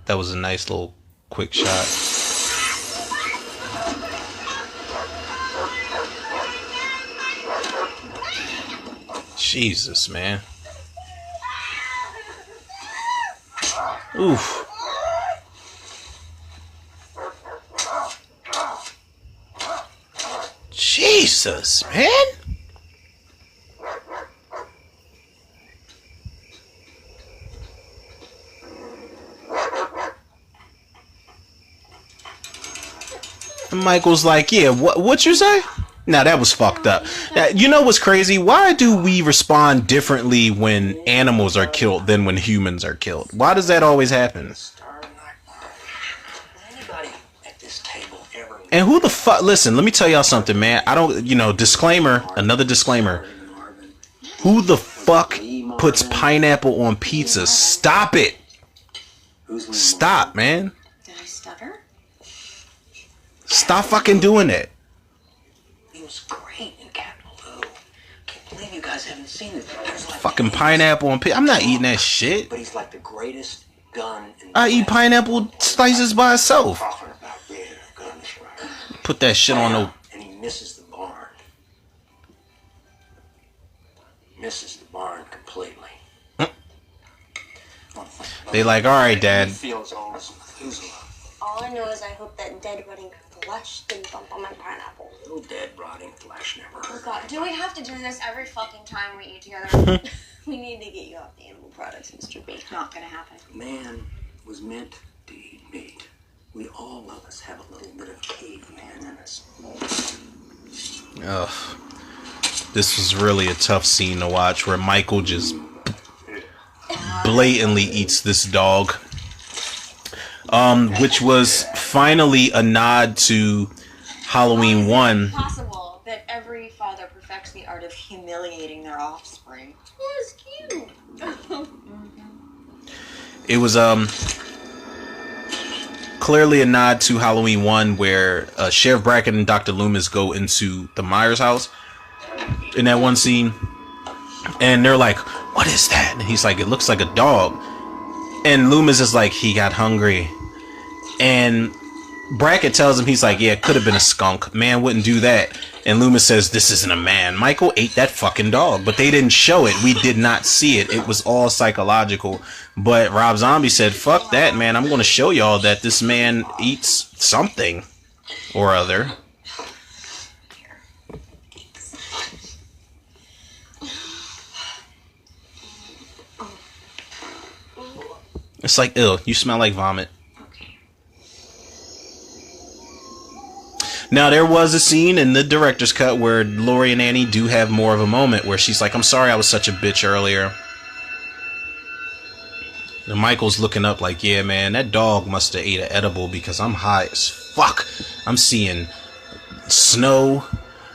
Speaker 1: That was a nice little quick shot. Jesus, man. Oof. Jesus, man. And Michael's like, yeah, what you say? Now that was fucked up. Now, you know what's crazy? Why do we respond differently when animals are killed than when humans are killed? Why does that always happen? And who the fuck? Listen, let me tell y'all something, man. I don't, disclaimer, another disclaimer. Who the fuck puts pineapple on pizza? Stop it. Stop, man.
Speaker 2: Did I stutter?
Speaker 1: Stop fucking doing it.
Speaker 6: He was great in Capital Lou. Can't believe you guys haven't seen it.
Speaker 1: Fucking pineapple on pizza. I'm not eating that shit.
Speaker 6: But he's like the greatest gun in
Speaker 1: I eat pineapple slices by itself. Put that shit on the...
Speaker 6: And he misses the barn. Misses the barn completely.
Speaker 1: They like, all right, Dad.
Speaker 2: All I know is I hope that dead rotting flesh didn't bump on my pineapple.
Speaker 6: No dead rotting flesh never
Speaker 5: Oh
Speaker 6: hurt.
Speaker 5: God, do we have to do this every fucking time we eat together?
Speaker 2: We need to get you off the animal products, Mr. B.
Speaker 5: Not gonna happen.
Speaker 6: Man was meant to eat meat. We all of us have a little bit of caveman in us.
Speaker 1: Ugh. This was really a tough scene to watch where Michael just blatantly eats this dog. Which was finally a nod to Halloween 1.
Speaker 2: It's possible that every father perfects the art of humiliating their offspring. Well, it's cute.
Speaker 1: It was clearly a nod to Halloween 1 where Sheriff Brackett and Dr. Loomis go into the Myers house in that one scene. And they're like, what is that? And he's like, it looks like a dog. And Loomis is like, he got hungry. And Brackett tells him, he's like, yeah, it could have been a skunk. Man wouldn't do that. And Loomis says, this isn't a man. Michael ate that fucking dog. But they didn't show it. We did not see it. It was all psychological. But Rob Zombie said, fuck that, man. I'm going to show y'all that this man eats something or other. It's like, ew, you smell like vomit. Now, there was a scene in the director's cut where Lori and Annie do have more of a moment where she's like, I'm sorry I was such a bitch earlier. And Michael's looking up like, yeah, man, that dog must have ate an edible because I'm high as fuck. I'm seeing snow,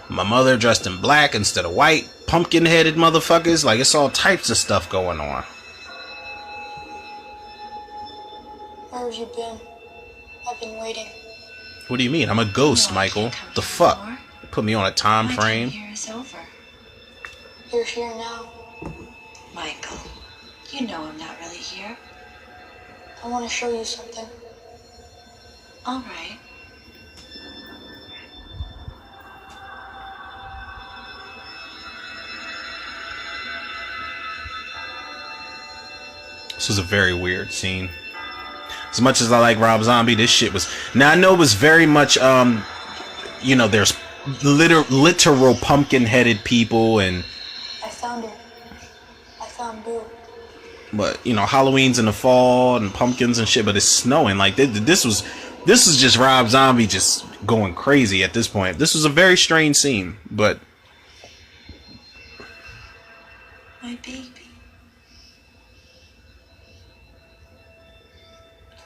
Speaker 1: my mother dressed in black instead of white, pumpkin-headed motherfuckers. Like, it's all types of stuff going on.
Speaker 2: Where have you been? I've been waiting.
Speaker 1: What do you mean? I'm a ghost, Michael. The fuck? Put me on a time frame.
Speaker 2: My time here is over. You're here now.
Speaker 7: Michael, you know I'm not really here.
Speaker 2: I want to show you something.
Speaker 7: All right.
Speaker 1: This was a very weird scene. As much as I like Rob Zombie, this shit was... Now, I know it was very much, there's literal pumpkin-headed people, and
Speaker 2: I found her. I found Boo.
Speaker 1: but you know, Halloween's in the fall and pumpkins and shit, but it's snowing. Like this was just Rob Zombie just going crazy at this point. This was a very strange scene, but
Speaker 2: My baby.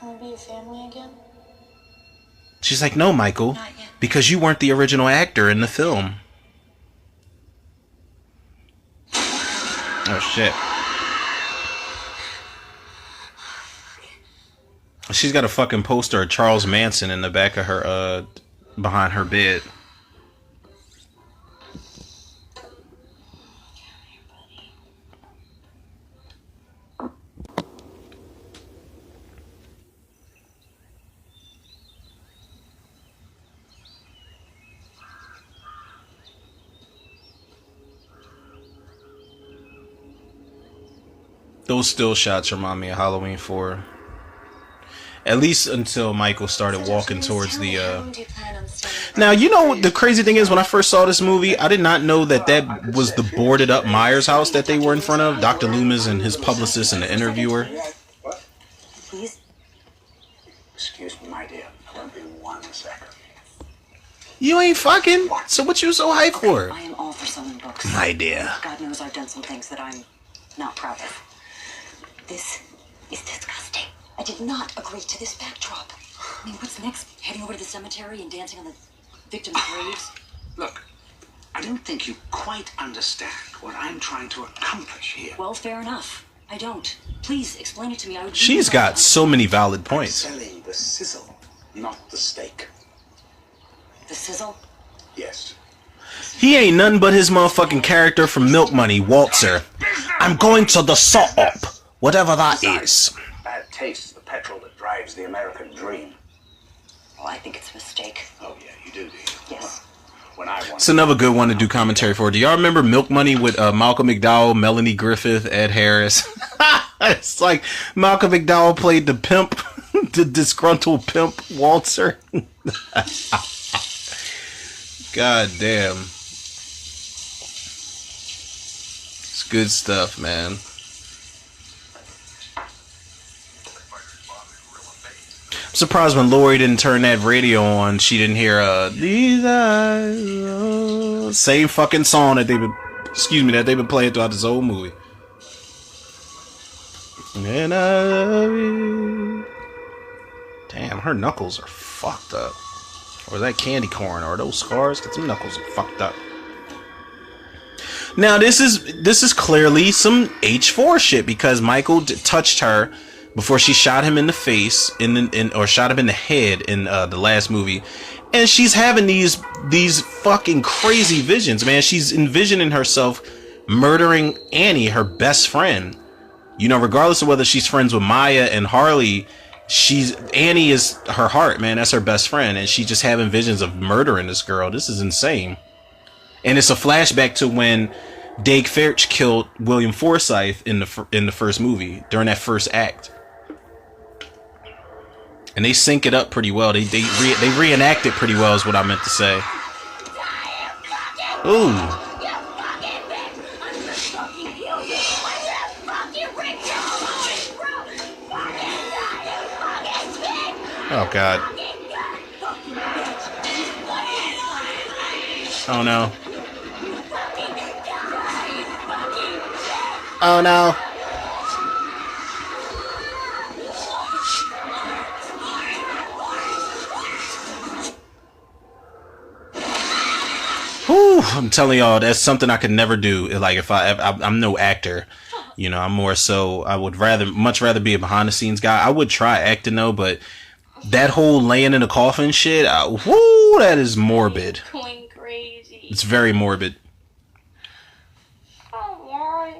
Speaker 2: Can we be a family again?
Speaker 1: she's like, no, Michael,
Speaker 2: Not yet.
Speaker 1: because you weren't the original actor in the film. Oh shit. She's got a fucking poster of Charles Manson in the back of her, behind her bed. Those still shots remind me of Halloween 4. At least until Michael started walking towards the, Now, you know what the crazy thing is? When I first saw this movie, I did not know that that was the boarded up Myers house that they were in front of. Dr. Loomis and his publicist and the interviewer.
Speaker 6: What? Please? Excuse me, my dear. I won't be 1 second.
Speaker 1: You ain't fucking. So what you so hyped for?
Speaker 7: I am all for selling books.
Speaker 1: My dear.
Speaker 7: God knows I've done some things that I'm not proud of. This is disgusting. I did not agree to this backdrop. I mean, what's next? Heading over to the cemetery and dancing on the victims' graves?
Speaker 6: Look, I don't think you quite understand what I'm trying to accomplish here.
Speaker 7: Well, fair enough. I don't. Please explain it to me. I would.
Speaker 1: She's got so many valid points.
Speaker 6: Selling the sizzle, not the steak.
Speaker 7: The sizzle?
Speaker 6: Yes.
Speaker 1: He ain't nothing but his motherfucking character from Milk Money, Walter. I'm going to the salt, whatever that is.
Speaker 6: Bad taste, the petrol that drives the American dream.
Speaker 7: Well, I think it's a mistake.
Speaker 6: Oh, yeah, you do, do you?
Speaker 7: Yes.
Speaker 6: When I want
Speaker 1: It's another good one to do commentary for. Do y'all remember Milk Money with Malcolm McDowell, Melanie Griffith, Ed Harris? It's like Malcolm McDowell played the pimp, the disgruntled pimp, Walter. God damn. It's good stuff, man. I'm surprised when Lori didn't turn that radio on, she didn't hear these eyes. Same fucking song that they've been playing throughout this whole movie. And I love you. Damn, her knuckles are fucked up. Or is that candy corn? Or are those scars? Cause some knuckles are fucked up. Now this is clearly some H4 shit because Michael touched her before she shot him in the face or shot him in the head in the last movie, and she's having these fucking crazy visions, man. She's envisioning herself murdering Annie, her best friend. You know, regardless of whether she's friends with Maya and Harley, Annie is her heart, man. That's her best friend, and she's just having visions of murdering this girl. This is insane. And it's a flashback to when Dake Fairch killed William Forsythe in the first movie during that first act. And they sync it up pretty well. They reenact it pretty well, is what I meant to say. Ooh. Oh God. Oh no. Oh no. Whew, I'm telling y'all, that's something I could never do. Like if I'm no actor, you know, I'm more so, I would much rather be a behind the scenes guy. I would try acting though, but that whole laying in a coffin shit, whoo, that is morbid.
Speaker 2: Going crazy.
Speaker 1: It's very morbid.
Speaker 2: Don't worry.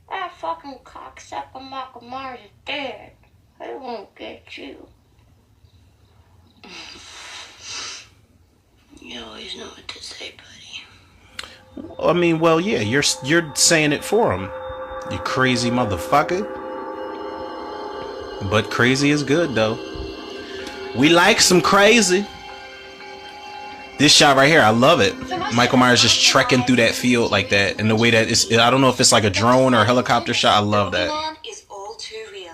Speaker 2: That fucking cocksucker Michael Myers is dead. He won't get you. You always know what to say, buddy.
Speaker 1: I mean, well, yeah, you're saying it for him, you crazy motherfucker. But crazy is good, though. We like some crazy. This shot right here, I love it. Michael Myers just trekking through that field like that, and the way that it's, I don't know if it's like a drone or a helicopter shot. I love that.
Speaker 2: Is all too real.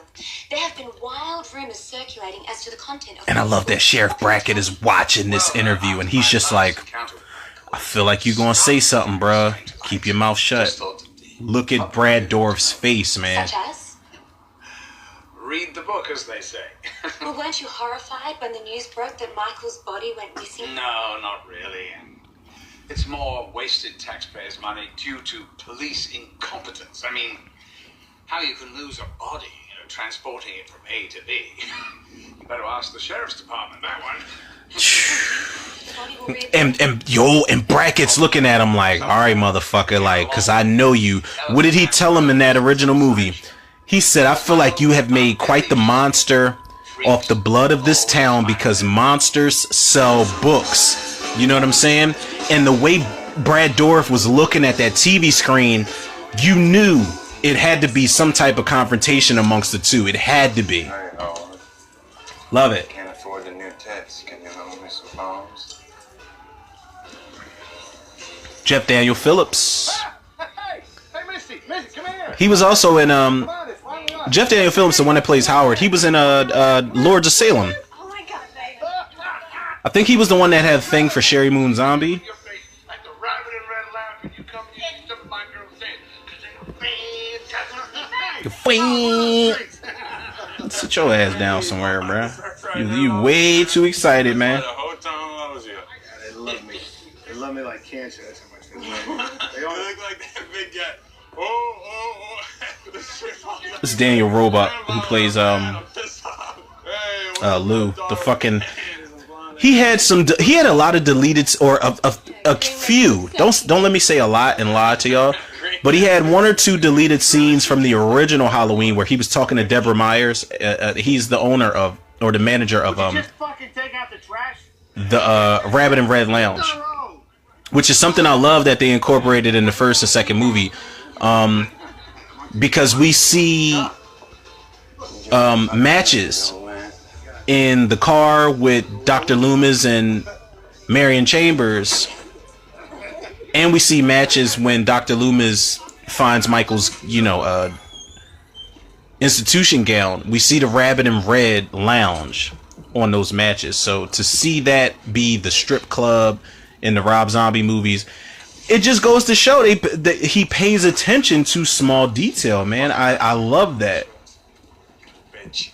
Speaker 2: There have been wild rumors circulating as to the content of.
Speaker 1: And I love that Sheriff Brackett is watching this interview, and he's just like, I feel like you gonna say something, bruh. Keep your mouth shut. Look at Brad Dourif's face, man.
Speaker 2: Such as?
Speaker 9: Read the book, as they say.
Speaker 2: Well, weren't you horrified when the news broke that Michael's body went missing?
Speaker 9: No, not really. It's more wasted taxpayers' money due to police incompetence. I mean, how you can lose a body, transporting it from A to B. You better ask the sheriff's department that one.
Speaker 1: And Brackett's looking at him like, all right, motherfucker, like, cause I know you. What did he tell him in that original movie? He said, I feel like you have made quite the monster off the blood of this town because monsters sell books. You know what I'm saying? And the way Brad Dourif was looking at that TV screen, you knew it had to be some type of confrontation amongst the two. It had to be. Love it.
Speaker 4: Can't afford the new tits. Can you loan me some bombs?
Speaker 1: Jeff Daniel Phillips.
Speaker 3: Hey, Misty, come here.
Speaker 1: He was also in Jeff Daniel Phillips, the one that plays Howard. He was in Lords of Salem.
Speaker 2: Oh my God, baby.
Speaker 1: I think he was the one that had a thing for Sherry Moon Zombie.
Speaker 9: Your face like the rabbit in Red Lamp, and you come here to my girl's head, 'cause they fantastic.
Speaker 1: Sit your ass down somewhere, bruh. You way too excited, man.
Speaker 8: The whole time loves you.
Speaker 3: They love me. They love me like cancer. That's how much they love me. They
Speaker 8: You
Speaker 3: all
Speaker 8: look like that big guy. Oh.
Speaker 1: This is Daniel Roebuck, who plays Lou. The fucking he had a lot of deleted or a few. Don't let me say a lot and lie to y'all. But he had one or two deleted scenes from the original Halloween where he was talking to Deborah Myers. He's the owner of or the manager of
Speaker 3: just fucking take out the trash.
Speaker 1: the Rabbit and Red Lounge, which is something I love that they incorporated in the first and second movie. Because we see matches in the car with Dr. Loomis and Marion Chambers, and we see matches when Dr. Loomis finds Michael's, institution gown. We see the Rabbit and Red Lounge on those matches. So to see that be the strip club in the Rob Zombie movies, it just goes to show that he pays attention to small detail, man. I love that.
Speaker 8: Bitch.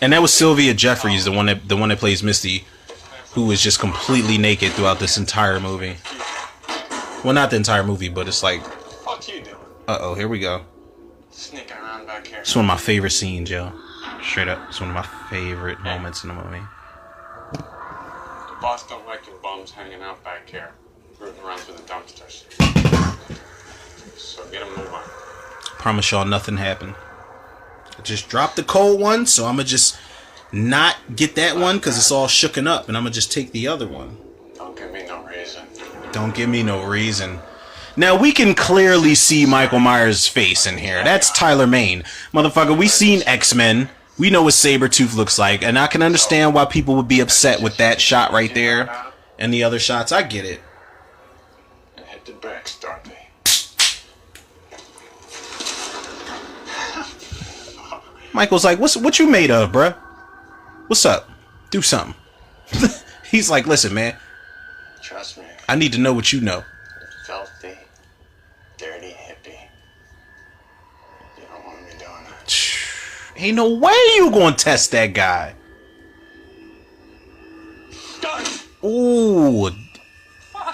Speaker 1: And that was Sylvia Jeffries, the one that plays Misty, who is just completely naked throughout this entire movie. Well, not the entire movie, but it's like,
Speaker 8: Fuck you doing?
Speaker 1: uh-oh, here we go.
Speaker 8: Sneaking around back here.
Speaker 1: It's one of my favorite scenes, yo. Straight up, it's one of my favorite moments in the movie.
Speaker 8: The boss don't like your bums hanging out back here, rooting around through the dumpsters. So get him move on.
Speaker 1: Promise y'all nothing happened. I just dropped the cold one, so I'm gonna just not get that one because it's all shooken up, and I'm gonna just take the other one.
Speaker 8: Don't give me no reason.
Speaker 1: Don't give me no reason. Now we can clearly see Michael Myers' face in here. That's Tyler Mane. Motherfucker, we seen X-Men. We know what Sabretooth looks like, and I can understand why people would be upset with that shot right there and the other shots. I get it.
Speaker 8: And hit the brakes, Dorothy.
Speaker 1: Michael's like, what you made of, bruh? What's up? Do something. He's like, listen, man,
Speaker 4: Trust me.
Speaker 1: I need to know what you know.
Speaker 4: Filthy, dirty hippie. You don't want me doing that.
Speaker 1: Ain't no way you gonna test that guy. Ooh.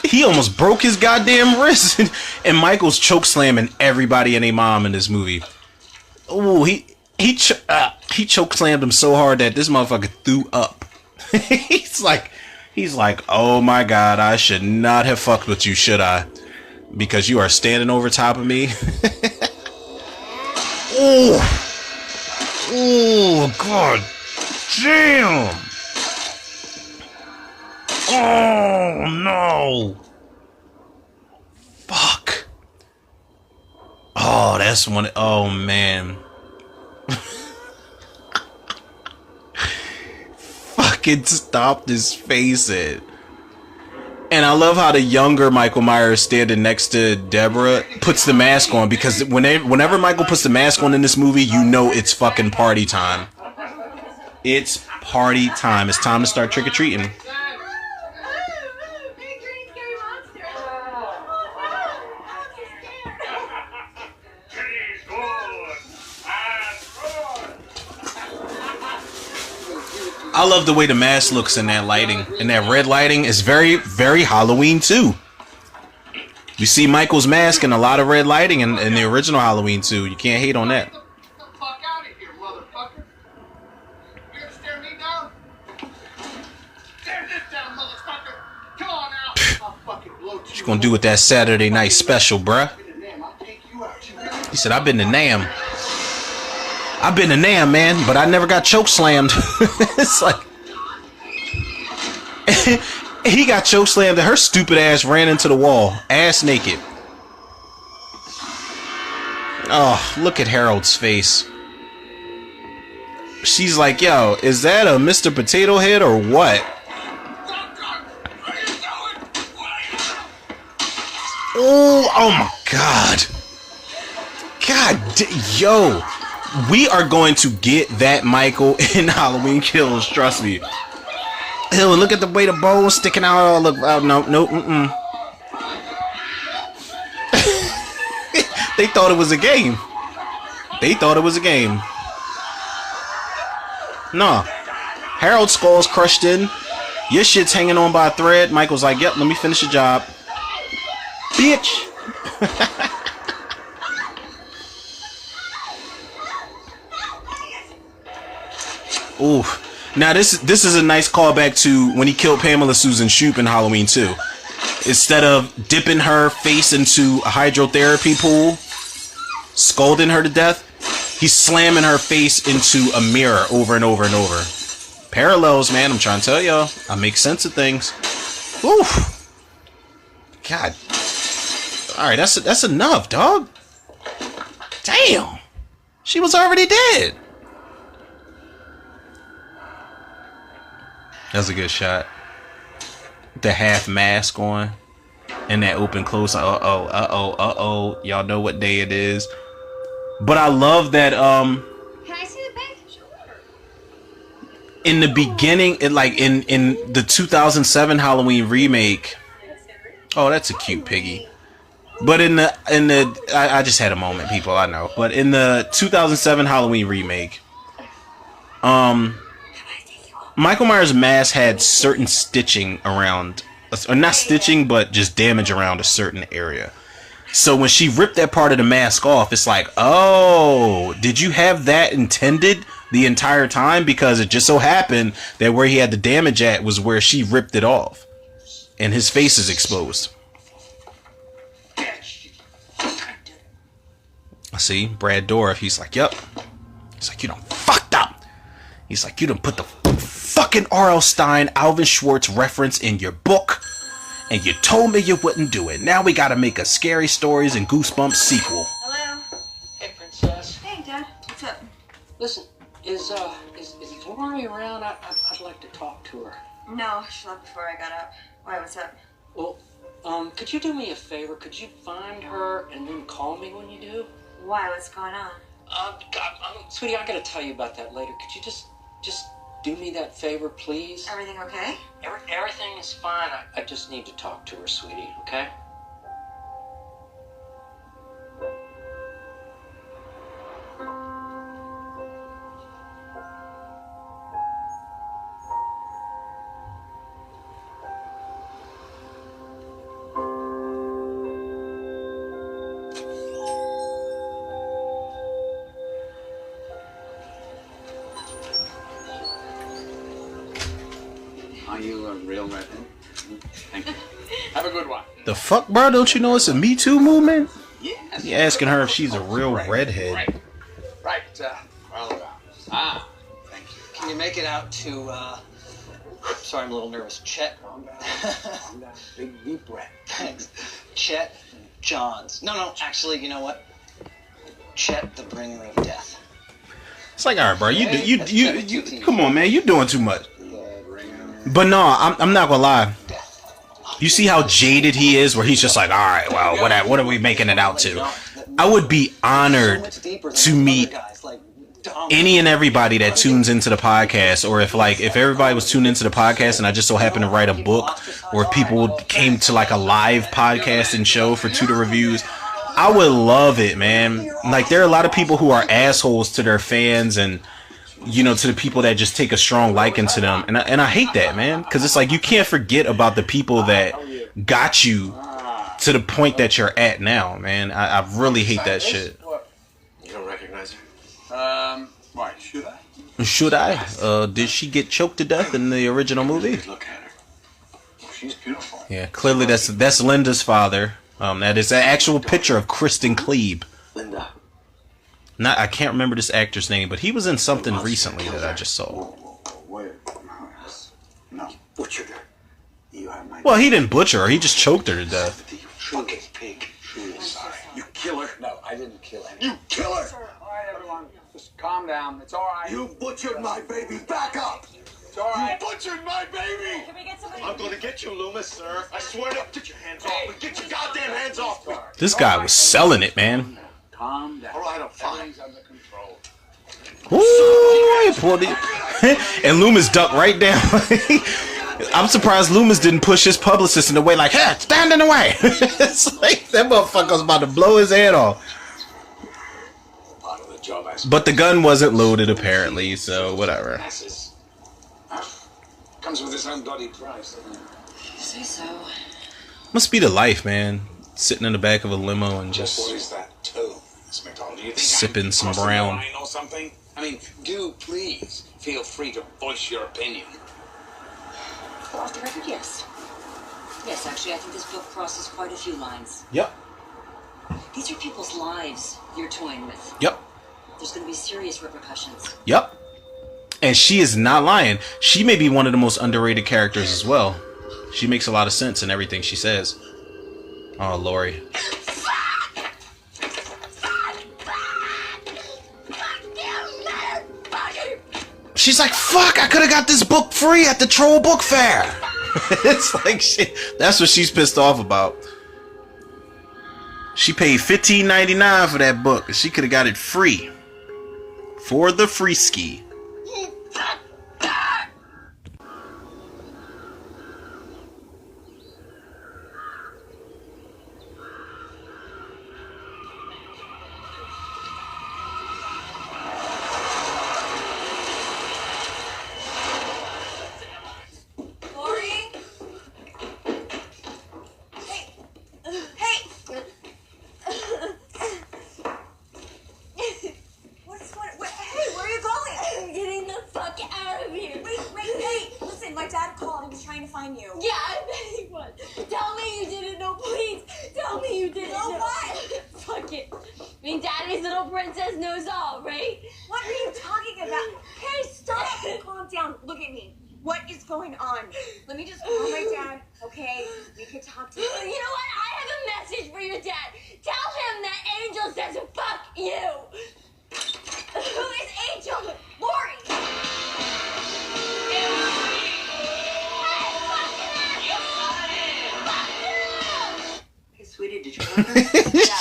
Speaker 1: He almost broke his goddamn wrist. And Michael's choke slamming everybody and their mom in this movie. Ooh, he choke slammed him so hard that this motherfucker threw up. He's like, oh my God, I should not have fucked with you, should I? Because you are standing over top of me. Ooh. Oh, God damn. Oh, no. Fuck. Oh, that's one. Oh, man. Fuck fucking stomped his face in. And I love how the younger Michael Myers standing next to Deborah puts the mask on, because whenever Michael puts the mask on in this movie, you know it's fucking party time. It's party time. It's time to start trick-or-treating. I love the way the mask looks in that lighting. And that red lighting is very, very Halloween too. You see Michael's mask and a lot of red lighting in the original Halloween too. You can't hate on that.
Speaker 3: Get the fuck out of here, motherfucker. You gonna stare me down? Stare this down, motherfucker. Come on out. I'll fucking blow
Speaker 1: What you gonna do with that Saturday night special, bruh? He said, I've been to Nam. I've been to Nam, man, but I never got choke slammed. It's like he got choke slammed and her stupid ass ran into the wall, ass naked. Oh, look at Harold's face. She's like, yo, is that a Mr. Potato Head or what? Oh my God. Yo. We are going to get that Michael in Halloween Kills, trust me. Ew, look at the way the bone's sticking out. Oh, look, oh, no. They thought it was a game. No. Harold's skull's crushed in. Your shit's hanging on by a thread. Michael's like, yep, let me finish the job. Bitch. Ooh. Now this is a nice callback to when he killed Pamela Susan Shoop in Halloween 2. Instead of dipping her face into a hydrotherapy pool, scalding her to death, he's slamming her face into a mirror over and over and over. Parallels, man, I'm trying to tell y'all. I make sense of things. Ooh. God. Alright, that's enough, dog. Damn. She was already dead. That's a good shot. The half mask on. And that open close. Uh-oh. Y'all know what day it is. But I love that,
Speaker 5: Can I see the bag? Sure.
Speaker 1: in the beginning, in the 2007 Halloween remake. Oh, that's a cute piggy. But I just had a moment, people, I know. But in the 2007 Halloween remake, Michael Myers' mask had certain stitching around, or not stitching, but just damage around a certain area. So when she ripped that part of the mask off, it's like, oh, did you have that intended the entire time? Because it just so happened that where he had the damage at was where she ripped it off. And his face is exposed. See, Brad Dourif, he's like, yep. He's like, you done fucked up. He's like, you done put the fucking R.L. Stine, Alvin Schwartz reference in your book, and you told me you wouldn't do it. Now we gotta make a Scary Stories and Goosebumps sequel.
Speaker 6: Hello? Hey, Princess.
Speaker 7: Hey, Dad. What's up?
Speaker 6: Listen, is Lori around? I'd like to talk to her.
Speaker 7: No, she left before I got up. Why, what's up?
Speaker 6: Well, could you do me a favor? Could you find her and then call me when you do?
Speaker 7: Why? What's going on?
Speaker 6: Sweetie, I gotta tell you about that later. Could you just do me that favor, please?
Speaker 7: Everything okay?
Speaker 6: Everything is fine. I just need to talk to her, sweetie, okay?
Speaker 9: Are you a real redhead? Thank you. Have a good one.
Speaker 1: The fuck, bro? Don't you know it's a Me Too movement?
Speaker 9: Yes.
Speaker 1: You asking her if she's a real redhead.
Speaker 9: Right. Thank you.
Speaker 10: Can you make it out to, sorry, I'm a little nervous. Chet.
Speaker 9: Calm down. Big deep breath.
Speaker 10: Thanks. Chet Johns. No, actually, you know what? Chet, the bringer of death.
Speaker 1: It's like, all right, bro. You come on, man. You doing too much. But no, I'm not gonna lie. You see how jaded he is, where he's just like, all right, well, what are we making it out to? I would be honored to meet any and everybody that tunes into the podcast, or if everybody was tuned into the podcast and I just so happened to write a book, or if people came to like a live podcast and show for Tudor Reviews, I would love it, man. Like, there are a lot of people who are assholes to their fans and, you know, to the people that just take a strong liking to them. And I hate that, man. Because it's like, you can't forget about the people that got you to the point that you're at now, man. I really hate that shit.
Speaker 9: You don't recognize her? Why, should I?
Speaker 1: Should I? Did she get choked to death in the original movie?
Speaker 9: Look at her. She's beautiful.
Speaker 1: Yeah, clearly that's Linda's father. That is an actual picture of Kristen Klebe.
Speaker 9: Linda.
Speaker 1: I can't remember this actor's name, but he was in something recently that I just saw.
Speaker 9: Wait. No. Butchered her. You have my...
Speaker 1: Well, he didn't butcher her. He just choked her to death.
Speaker 9: Fucking pig. Truly sorry. You kill her? No, I didn't kill her. You kill her!
Speaker 3: All right, everyone. Just calm down. It's all right.
Speaker 9: You butchered my baby. Back up!
Speaker 3: It's all right.
Speaker 9: You butchered my baby!
Speaker 7: Can we get somebody?
Speaker 9: I'm gonna get you, Loomis, sir. I swear to... Get your hands off me. Get your goddamn hands off me.
Speaker 1: This guy was selling it, man.
Speaker 3: Calm down.
Speaker 9: All right, I'm fine.
Speaker 3: Everything's under control.
Speaker 1: Ooh, pulled it. And Loomis ducked right down. I'm surprised Loomis didn't push his publicist in the way, like, hey, stand in the way. It's like, that motherfucker was about to blow his head off.
Speaker 9: Part of the job, I
Speaker 1: But the gun wasn't loaded, apparently, so whatever.
Speaker 9: Comes with its own bloody price.
Speaker 7: Say so.
Speaker 1: Must be the life, man. Sitting in the back of a limo and
Speaker 9: What
Speaker 1: just
Speaker 9: is that, too? Miss McDonald, do you think
Speaker 1: sipping
Speaker 9: I'm
Speaker 1: some
Speaker 9: crossing the
Speaker 1: brown.
Speaker 9: line or something? I mean, do please feel free to voice your opinion.
Speaker 7: Off the record, yes. Yes, actually, I think this book crosses quite a few lines.
Speaker 1: Yep.
Speaker 7: These are people's lives you're toying with.
Speaker 1: Yep.
Speaker 7: There's going to be serious repercussions.
Speaker 1: Yep. And she is not lying. She may be one of the most underrated characters as well. She makes a lot of sense in everything she says. Oh, Lori. She's like, fuck, I could have got this book free at the Troll Book Fair. It's like, shit. That's what she's pissed off about. She paid $15.99 for that book, and she could have got it free. For the free ski.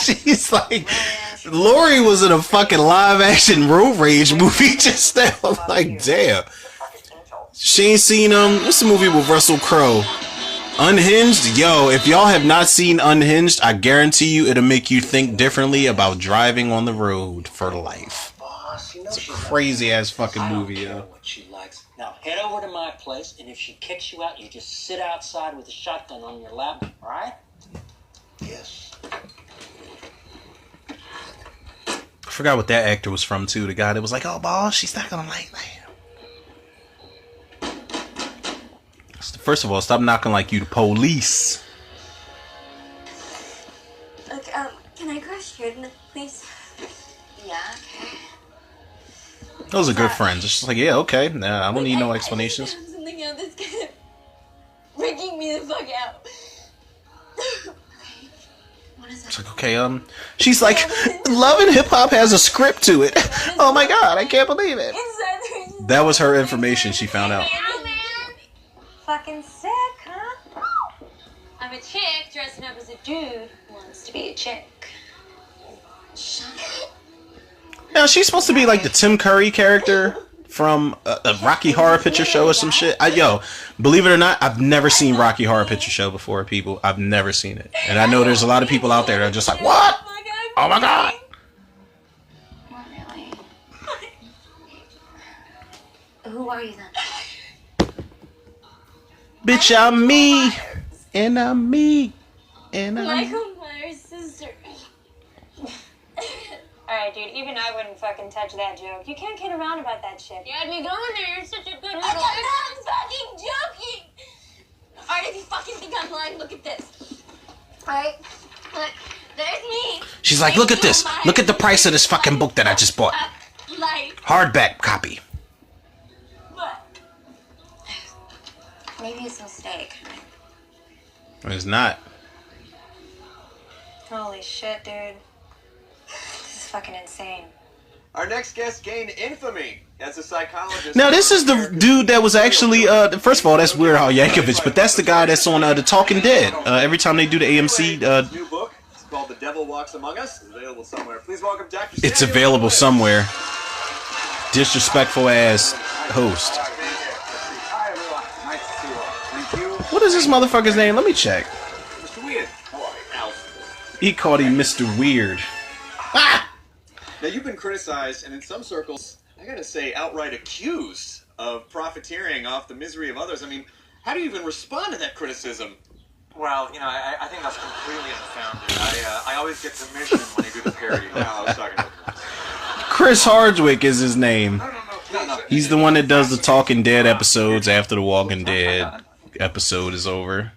Speaker 1: She's like, Lori was in a fucking live action road rage movie just now. I'm like, damn. She ain't seen what's the movie with Russell Crowe? Unhinged? Yo, if y'all have not seen Unhinged, I guarantee you it'll make you think differently about driving on the road for life. It's a crazy ass fucking movie, yo.
Speaker 6: What she likes. Now head over to my place, and if she kicks you out, you just sit outside with a shotgun on your lap, all right?
Speaker 9: Yes.
Speaker 1: I forgot what that actor was from too. The guy that was like, "Oh, boss, she's not gonna like that." First of all, stop knocking like you the police.
Speaker 2: Look, can I cross your please? Yeah, okay.
Speaker 1: Those are good friends. It's just like, yeah, okay. Nah, I don't need no explanations.
Speaker 2: I have something out that's kind of freaking me the fuck out.
Speaker 1: It's like, okay, she's like, Love and Hip Hop has a script to it. Oh my god, I can't believe it. That was her information she found out.
Speaker 2: fucking sick, huh? I'm a chick dressing up as a dude who wants to be a chick. Shut up.
Speaker 1: Now she's supposed to be like the Tim Curry character from a Rocky Horror Picture Show or some shit. Believe it or not, I've never seen Rocky Horror Picture Show before, people. I've never seen it. And I know there's a lot of people out there that are just like, what? Oh my god.
Speaker 5: Not really. Who are you then?
Speaker 1: Bitch, I'm me. And I'm me. And I'm
Speaker 2: Michael Myers' sister. Alright, dude, even I wouldn't fucking touch that joke. You can't kid around about that shit. You had me going there, you're such a good little... I'm not fucking joking! Alright, if you fucking think I'm lying, look at this. Alright? Look, there's me.
Speaker 1: She's like, look at this. Look at the price of this fucking book that I just bought. Hardback copy.
Speaker 2: What?
Speaker 5: Maybe it's a mistake.
Speaker 1: It's not.
Speaker 2: Holy shit, dude. This is fucking insane.
Speaker 11: Our next guest gained infamy as a psychologist.
Speaker 1: Now, this is the dude that was actually, first of all, that's Weird Al Yankovic, but that's the guy that's on The Talking Dead. Every time they do the AMC...
Speaker 11: new book. It's called The Devil Walks Among Us. It's available somewhere. Please welcome Dr.
Speaker 1: It's
Speaker 11: Samuel
Speaker 1: available
Speaker 11: Lewis.
Speaker 1: somewhere. Disrespectful ass host.
Speaker 9: Hi, everyone. Nice to see you all. Thank you.
Speaker 1: What is this motherfucker's name? Let me check.
Speaker 9: Mr. Weird. Boy, Alf.
Speaker 1: He called him Mr. Weird. Ah!
Speaker 11: Now, you've been criticized, and in some circles, I gotta say, outright accused of profiteering off the misery of others. I mean, how do you even respond to that criticism?
Speaker 12: Well, I think that's completely unfounded. I always get commission when you do the parody.
Speaker 11: No, I was talking about...
Speaker 1: Chris Hardwick is his name.
Speaker 11: No.
Speaker 1: He's the one that does the Talking Dead episodes after the Walking Dead episode is over.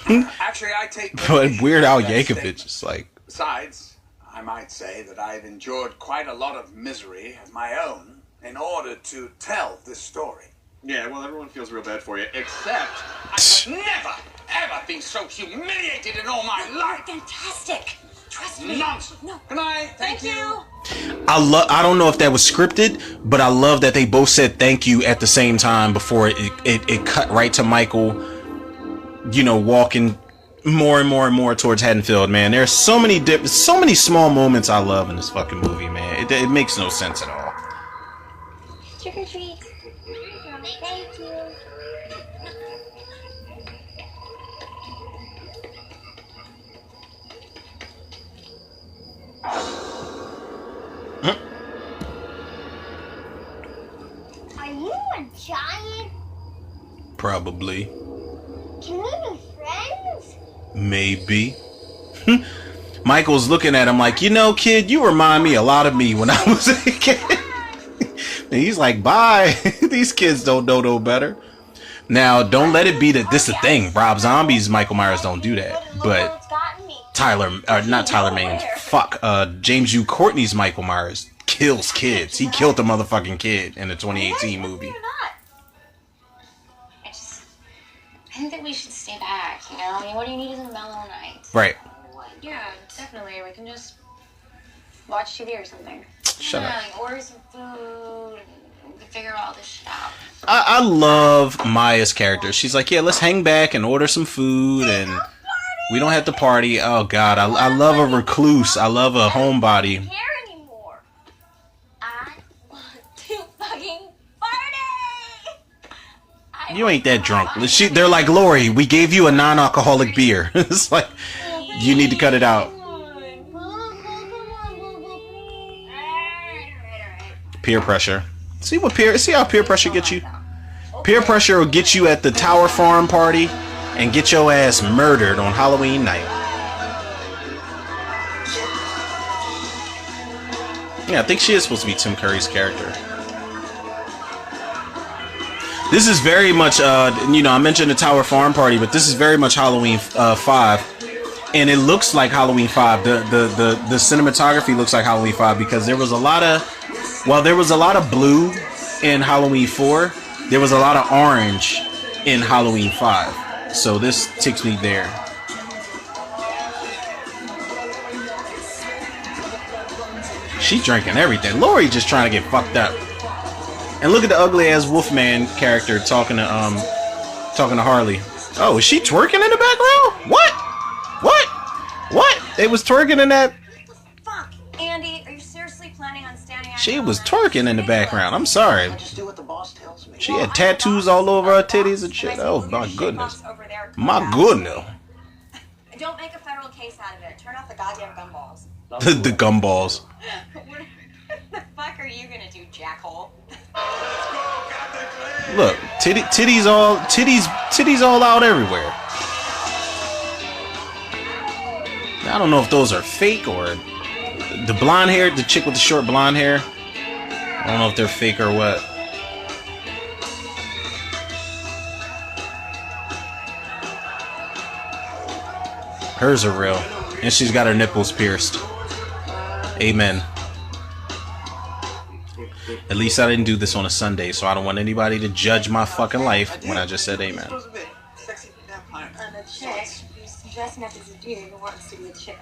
Speaker 9: Actually, I take...
Speaker 1: But Weird Al Yankovic is like...
Speaker 9: Besides, I might say that I've endured quite a lot of misery of my own in order to tell this story.
Speaker 11: Yeah, well, everyone feels real bad for you, except...
Speaker 9: I've never, ever been so humiliated in all my life.
Speaker 2: Fantastic. Trust me.
Speaker 9: Nonsense.
Speaker 2: No.
Speaker 9: Good night. Thank you.
Speaker 1: I don't know if that was scripted, but I love that they both said thank you at the same time before it cut right to Michael, walking more and more and more towards Haddonfield, man. There's so many small moments I love in this fucking movie, man. It makes no sense at all.
Speaker 2: Trick or treat. Thank you.
Speaker 13: Are you a giant?
Speaker 1: Probably.
Speaker 13: Can we be friends?
Speaker 1: Maybe. Michael's looking at him like, kid, you remind me a lot of me when I was a kid. And he's like, bye. These kids don't know no better. Now, don't let it be that this is a thing. Rob Zombie's Michael Myers don't do that. But James U. Courtney's Michael Myers kills kids. He killed the motherfucking kid in the 2018 movie.
Speaker 5: I think that we should stay back, I mean, what do you need is a mellow night.
Speaker 1: Right.
Speaker 2: Yeah, definitely. We can just watch TV or something.
Speaker 1: Shut up.
Speaker 5: Like order some food and figure all this shit out.
Speaker 1: I love Maya's character. She's like, yeah, let's hang back and order some food and we don't have to party. Oh, God. I love a recluse. I love a homebody.
Speaker 2: I don't care anymore. I want to fucking party.
Speaker 1: You ain't that drunk. They're like, Lori, we gave you a non-alcoholic beer. It's like, you need to cut it out. Peer pressure. See how peer pressure gets you? Peer pressure will get you at the Tower Farm party and get your ass murdered on Halloween night. Yeah, I think she is supposed to be Tim Curry's character. This is very much, I mentioned the Tower Farm party, but this is very much Halloween 5. And it looks like Halloween 5. The cinematography looks like Halloween 5 because there was a lot of blue in Halloween 4, there was a lot of orange in Halloween 5. So this takes me there. She drinking everything. Lori just trying to get fucked up. And look at the ugly ass Wolfman character talking Talking to Harley. Oh, is she twerking in the background? What? What? They was twerking in that.
Speaker 5: Fuck, Andy, are you seriously planning on standing out?
Speaker 1: She was twerking in the background. I'm sorry.
Speaker 10: I just do what the boss tells me.
Speaker 1: She had tattoos all over her titties and shit. Oh my goodness. My goodness.
Speaker 5: Don't make a federal case out of it. Turn off the goddamn gumballs.
Speaker 1: The gumballs.
Speaker 5: What the fuck are you gonna do, jackhole?
Speaker 1: Look, titties all out everywhere. I don't know if those are fake or the blonde hair, the chick with the short blonde hair. I don't know if they're fake or what. Hers are real, and she's got her nipples pierced. Amen. At least I didn't do this on a Sunday, so I don't want anybody to judge my fucking life when I just said amen.
Speaker 2: I'm a chick who's dressing up as a dude who wants to be a chick.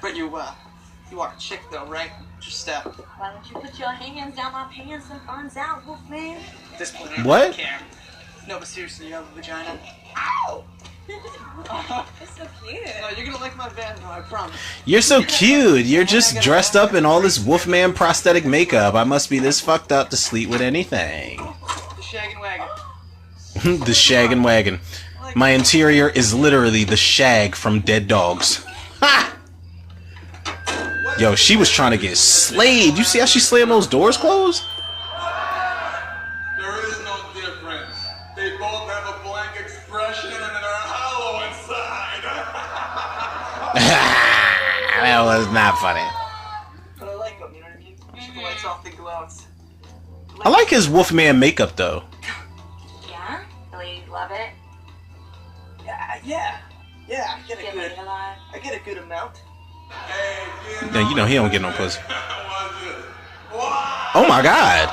Speaker 10: But you are a chick though, right? Just
Speaker 2: Why don't you put your hands down my pants and thumbs out, Wolfman?
Speaker 10: at this point, I
Speaker 1: What?
Speaker 10: don't care. No, but seriously, you have a vagina. Ow!
Speaker 2: It's so cute.
Speaker 10: No, you're gonna like my van, though, I promise.
Speaker 1: You're so cute. You're just dressed up in all this Wolfman prosthetic makeup. I must be this fucked up to sleep with anything.
Speaker 10: The shaggin' wagon.
Speaker 1: The shag and wagon. My interior is literally the shag from Dead Dogs. Ha! Yo, she was trying to get slayed. You see how she slammed those doors closed?
Speaker 9: There is no difference. They both have a blank expression and they're hollow inside.
Speaker 1: That was not funny.
Speaker 10: But I like them, you know what I mean? She lights off the gloves.
Speaker 1: I like his Wolfman makeup though.
Speaker 5: Yeah? Really love it?
Speaker 10: Yeah. I get
Speaker 5: Get
Speaker 10: a good.
Speaker 5: laid a lot?
Speaker 10: I get a good amount.
Speaker 1: Yeah, you know he don't get no pussy. Oh my god.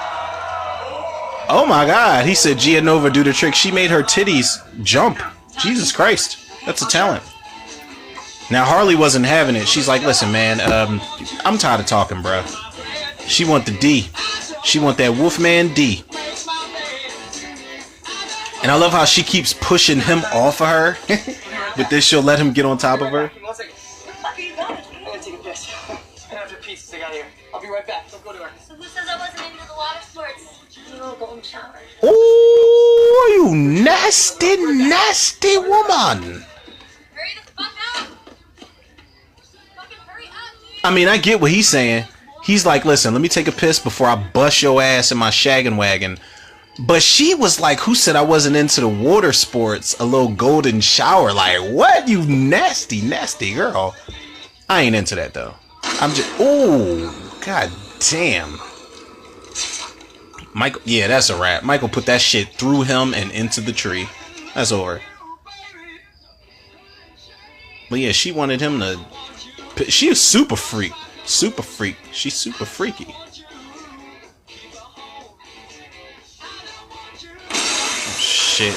Speaker 1: Oh my god. He said Gia Nova do the trick. She made her titties jump. Jesus Christ. That's a talent. Now Harley wasn't having it. She's like, listen, man, I'm tired of talking, bro. She want the D. She want that Wolfman D. And I love how she keeps pushing him off of her. But then she'll let him get on top of her.
Speaker 10: One second. I'm gonna take a piss. And after pizzas I got here. I'll be right back. Don't go to her.
Speaker 2: So who says I wasn't into the water sports? You know, golden shower.
Speaker 1: Oh, you nasty, nasty woman.
Speaker 2: Hurry the fuck up! Fucking hurry up, dude!
Speaker 1: I mean, I get what he's saying. He's like, listen, let me take a piss before I bust your ass in my shaggin' wagon. But she was like, who said I wasn't into the water sports? A little golden shower. Like, what? You nasty, nasty girl. I ain't into that, though. I'm just... Oh, god damn. Michael... Yeah, that's a wrap. Michael put that shit through him and into the tree. That's over. But yeah, she wanted him to... She is super freak. Super freak. She's super freaky. Shit.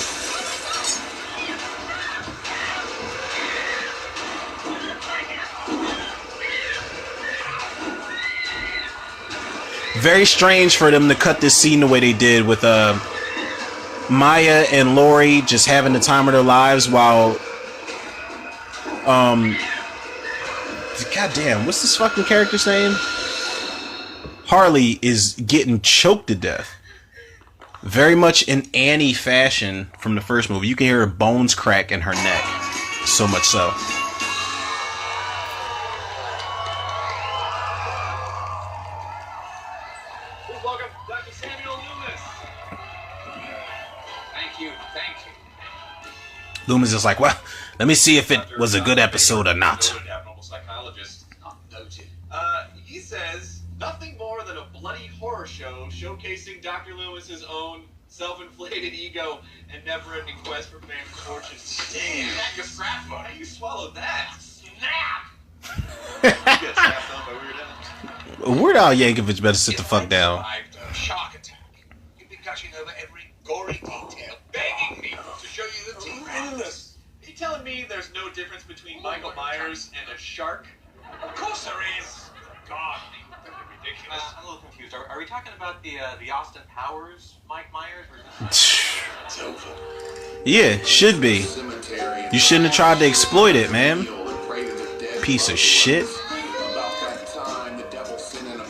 Speaker 1: Very strange for them to cut this scene the way they did with Maya and Lori just having the time of their lives while goddamn, what's this fucking character's name? Harley is getting choked to death. Very much in Annie fashion from the first movie. You can hear her bones crack in her neck. So much so.
Speaker 9: Please welcome Dr. Samuel Loomis. Thank you.
Speaker 1: Loomis is like, well, let me see if it was a good episode or not.
Speaker 9: Abnormal psychologist. Noted. He says nothing more than a bloody horror show showcasing Dr. Loomis's own self-inflated ego and never-ending quest for fame and fortune. Damn, that your scrap money. You swallowed that. Snap. You get snapped on by Weird Al.
Speaker 1: Weird Al Yankovic better sit the fuck down.
Speaker 9: Shark attack. You've been gushing over every gory detail, begging me to show you the team. Endless. Are you telling me there's no difference between Michael Myers and a shark? Of course there is. God, that's ridiculous.
Speaker 12: I'm a little confused. Are we talking about the Austin Powers Mike Myers? Or is this...
Speaker 1: Yeah, should be. You shouldn't have tried to exploit it, man. Piece of shit.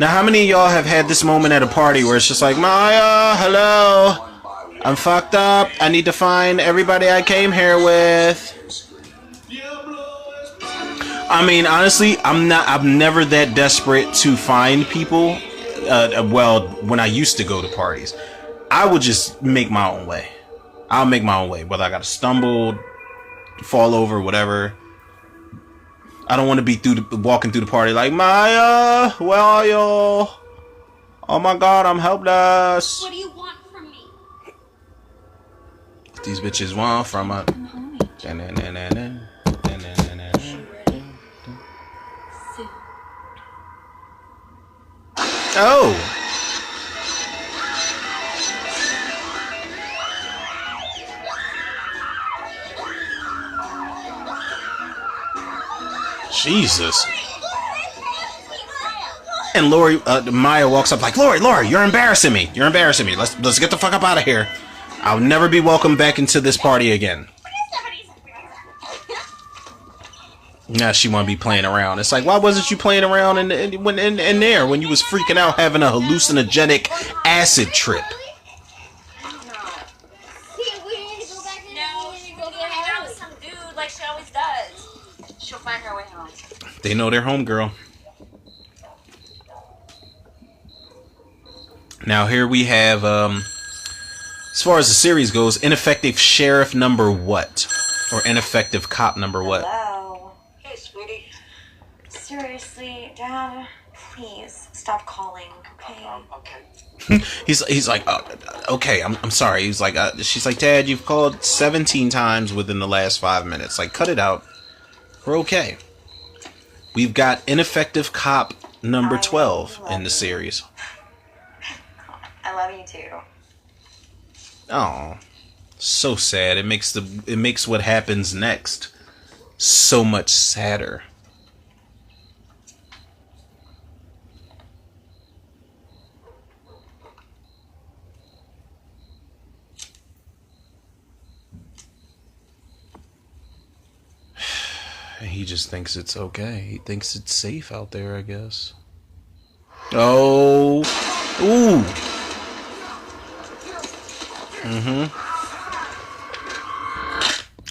Speaker 1: Now, how many of y'all have had this moment at a party where it's just like, Maya, hello, I'm fucked up. I need to find everybody I came here with. I mean, honestly, I'm never that desperate to find people. Well, when I used to go to parties, I would just make my own way. I'll make my own way, whether I gotta stumble, fall over, whatever. I don't want to be walking through the party like, Maya, where are you? Oh my god, I'm helpless.
Speaker 13: What do you want from me?
Speaker 1: These bitches want from a... Oh! Jesus. And Lori, Maya walks up like, Lori, you're embarrassing me. You're embarrassing me. Let's get the fuck up out of here. I'll never be welcome back into this party again. Now she want to be playing around. It's like, why wasn't you playing around in there when you was freaking out having a hallucinogenic acid trip?
Speaker 5: Like she always does. She'll find her way home.
Speaker 1: They know they're home, girl. Now here we have, as far as the series goes, ineffective sheriff number what? Or ineffective cop number what?
Speaker 7: Hello.
Speaker 5: Hey, sweetie.
Speaker 7: Seriously, Dad, please stop calling, okay?
Speaker 12: Okay.
Speaker 1: he's like, okay, I'm sorry. He's like, she's like, Dad, you've called 17 times within the last 5 minutes. Like, cut it out. We're okay. We've got ineffective cop number 12 in the series.
Speaker 7: I love you too.
Speaker 1: Oh, so sad. It makes what happens next so much sadder. He just thinks it's okay. He thinks it's safe out there, I guess. Oh. Ooh.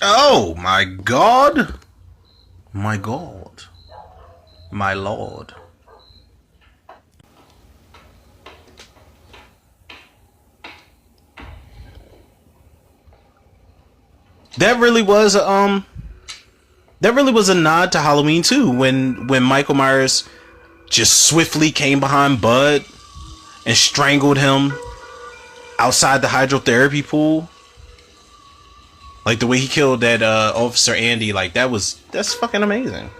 Speaker 1: Oh, my God. My God. My Lord. That really was a nod to Halloween 2 when Michael Myers just swiftly came behind Bud and strangled him outside the hydrotherapy pool. Like the way he killed that Officer Andy, like that's fucking amazing.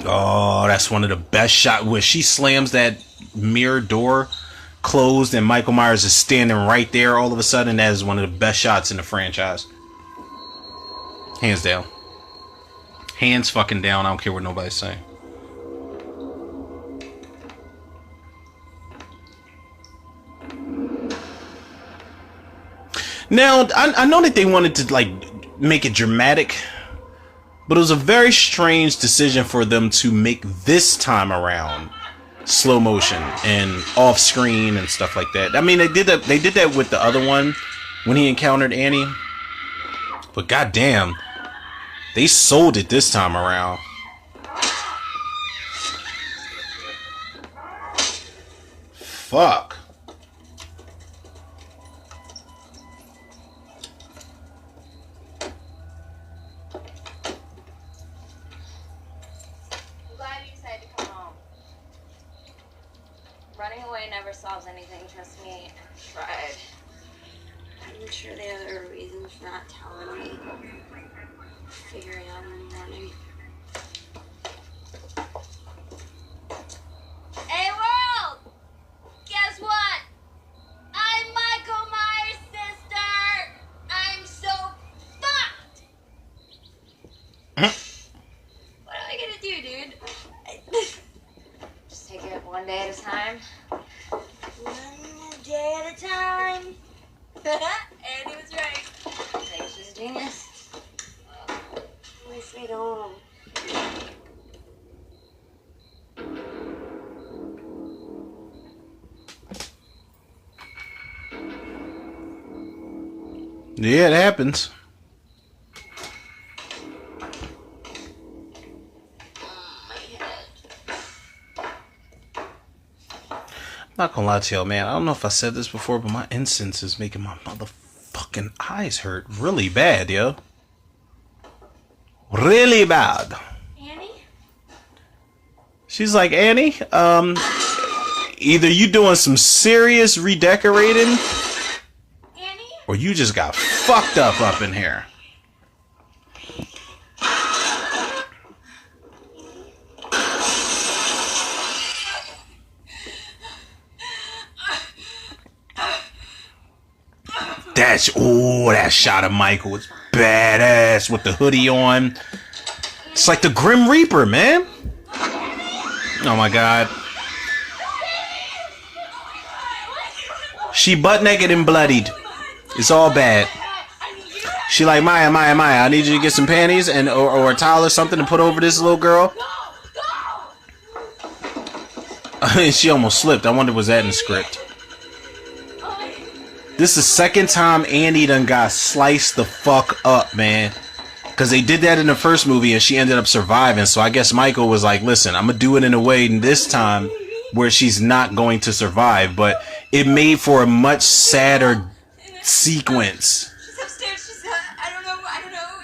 Speaker 1: Oh, that's one of the best shots where she slams that mirror door closed and Michael Myers is standing right there all of a sudden. That is one of the best shots in the franchise. Hands down. Hands fucking down. I don't care what nobody's saying. Now, I know that they wanted to like make it dramatic, but it was a very strange decision for them to make this time around slow motion and off screen and stuff like that. I mean, they did that with the other one when he encountered Annie, but goddamn, they sold it this time around. Fuck.
Speaker 5: Running away never solves anything, trust me. I've tried. I'm sure they have other reasons for not telling me. Figure it out in the morning. Hey world! Guess what? I'm Michael Myers' sister! I'm so fucked! What am I gonna do, dude? Just take One day at a time. One day at a time. Andy was right. I think she's a genius. My sweet home.
Speaker 1: Yeah, it happens. Not gonna lie to y'all, man. I don't know if I said this before, but my incense is making my motherfucking eyes hurt really bad, yo. Really bad.
Speaker 5: Annie?
Speaker 1: She's like, Annie, either you doing some serious redecorating,
Speaker 5: Annie?
Speaker 1: or you just got fucked up in here. That shot of Michael was badass with the hoodie on. It's like the Grim Reaper, man. Oh my god. She butt naked and bloodied. It's all bad. She like, Maya, I need you to get some panties and or a towel or something to put over this little girl. She almost slipped. I wonder was that in the script. This is the second time Andy done got sliced the fuck up, man. Because they did that in the first movie and she ended up surviving. So I guess Michael was like, listen, I'm going to do it in a way this time where she's not going to survive. But it made for a much sadder sequence.
Speaker 5: She's upstairs. She's I don't know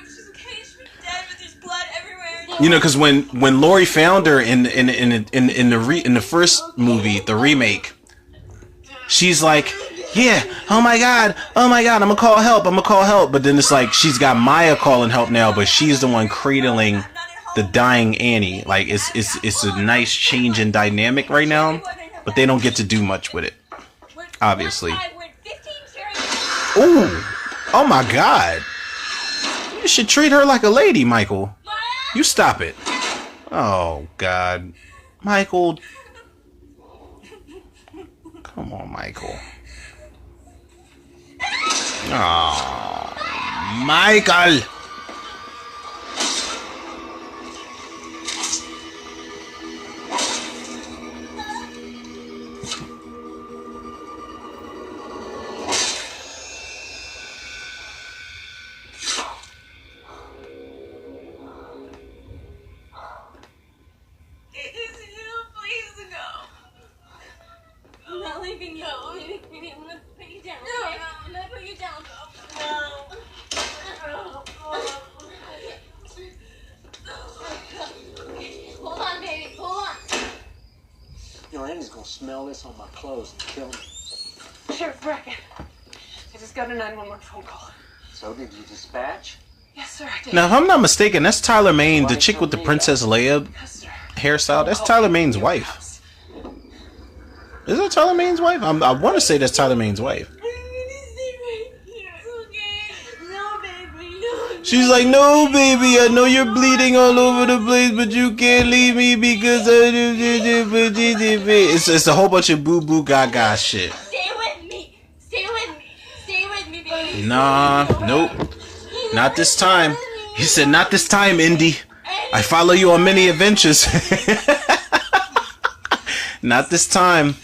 Speaker 5: if she's okay. She's dead, but there's blood everywhere.
Speaker 1: You know, because when Laurie found her in the first movie, the remake, she's like, yeah, oh my god, I'm gonna call help. But then it's like she's got Maya calling help now, but she's the one cradling the dying Annie. Like it's a nice change in dynamic right now, but they don't get to do much with it, obviously. Ooh, oh my god, you should treat her like a lady, Michael. You stop it. Oh god, Michael. Come on, Michael. Oh, Michael.
Speaker 5: Please go. I'm not leaving you. I'm gonna put you down. No, I'm gonna put you down. No. Hold on, baby. Hold on.
Speaker 6: You know, Andy's gonna smell this on my clothes and kill me.
Speaker 14: Sheriff Bracken, I just got a 911 phone call.
Speaker 6: So did you dispatch?
Speaker 14: Yes, sir, I did.
Speaker 1: Now, if I'm not mistaken, that's Tyler Mane, the chick with the Princess Leia hairstyle. That's Tyler Mane's wife. Is that Tyler Mane's wife? I want to say that's Tyler Mane's wife. She's like, no, baby, I know you're bleeding all over the place, but you can't leave me because it's a whole bunch of boo boo gaga shit.
Speaker 5: Stay with me. Stay with me. Stay with me, baby.
Speaker 1: Nah, nope, not this time. He said, not this time, Indy. I follow you on many adventures. Not this time.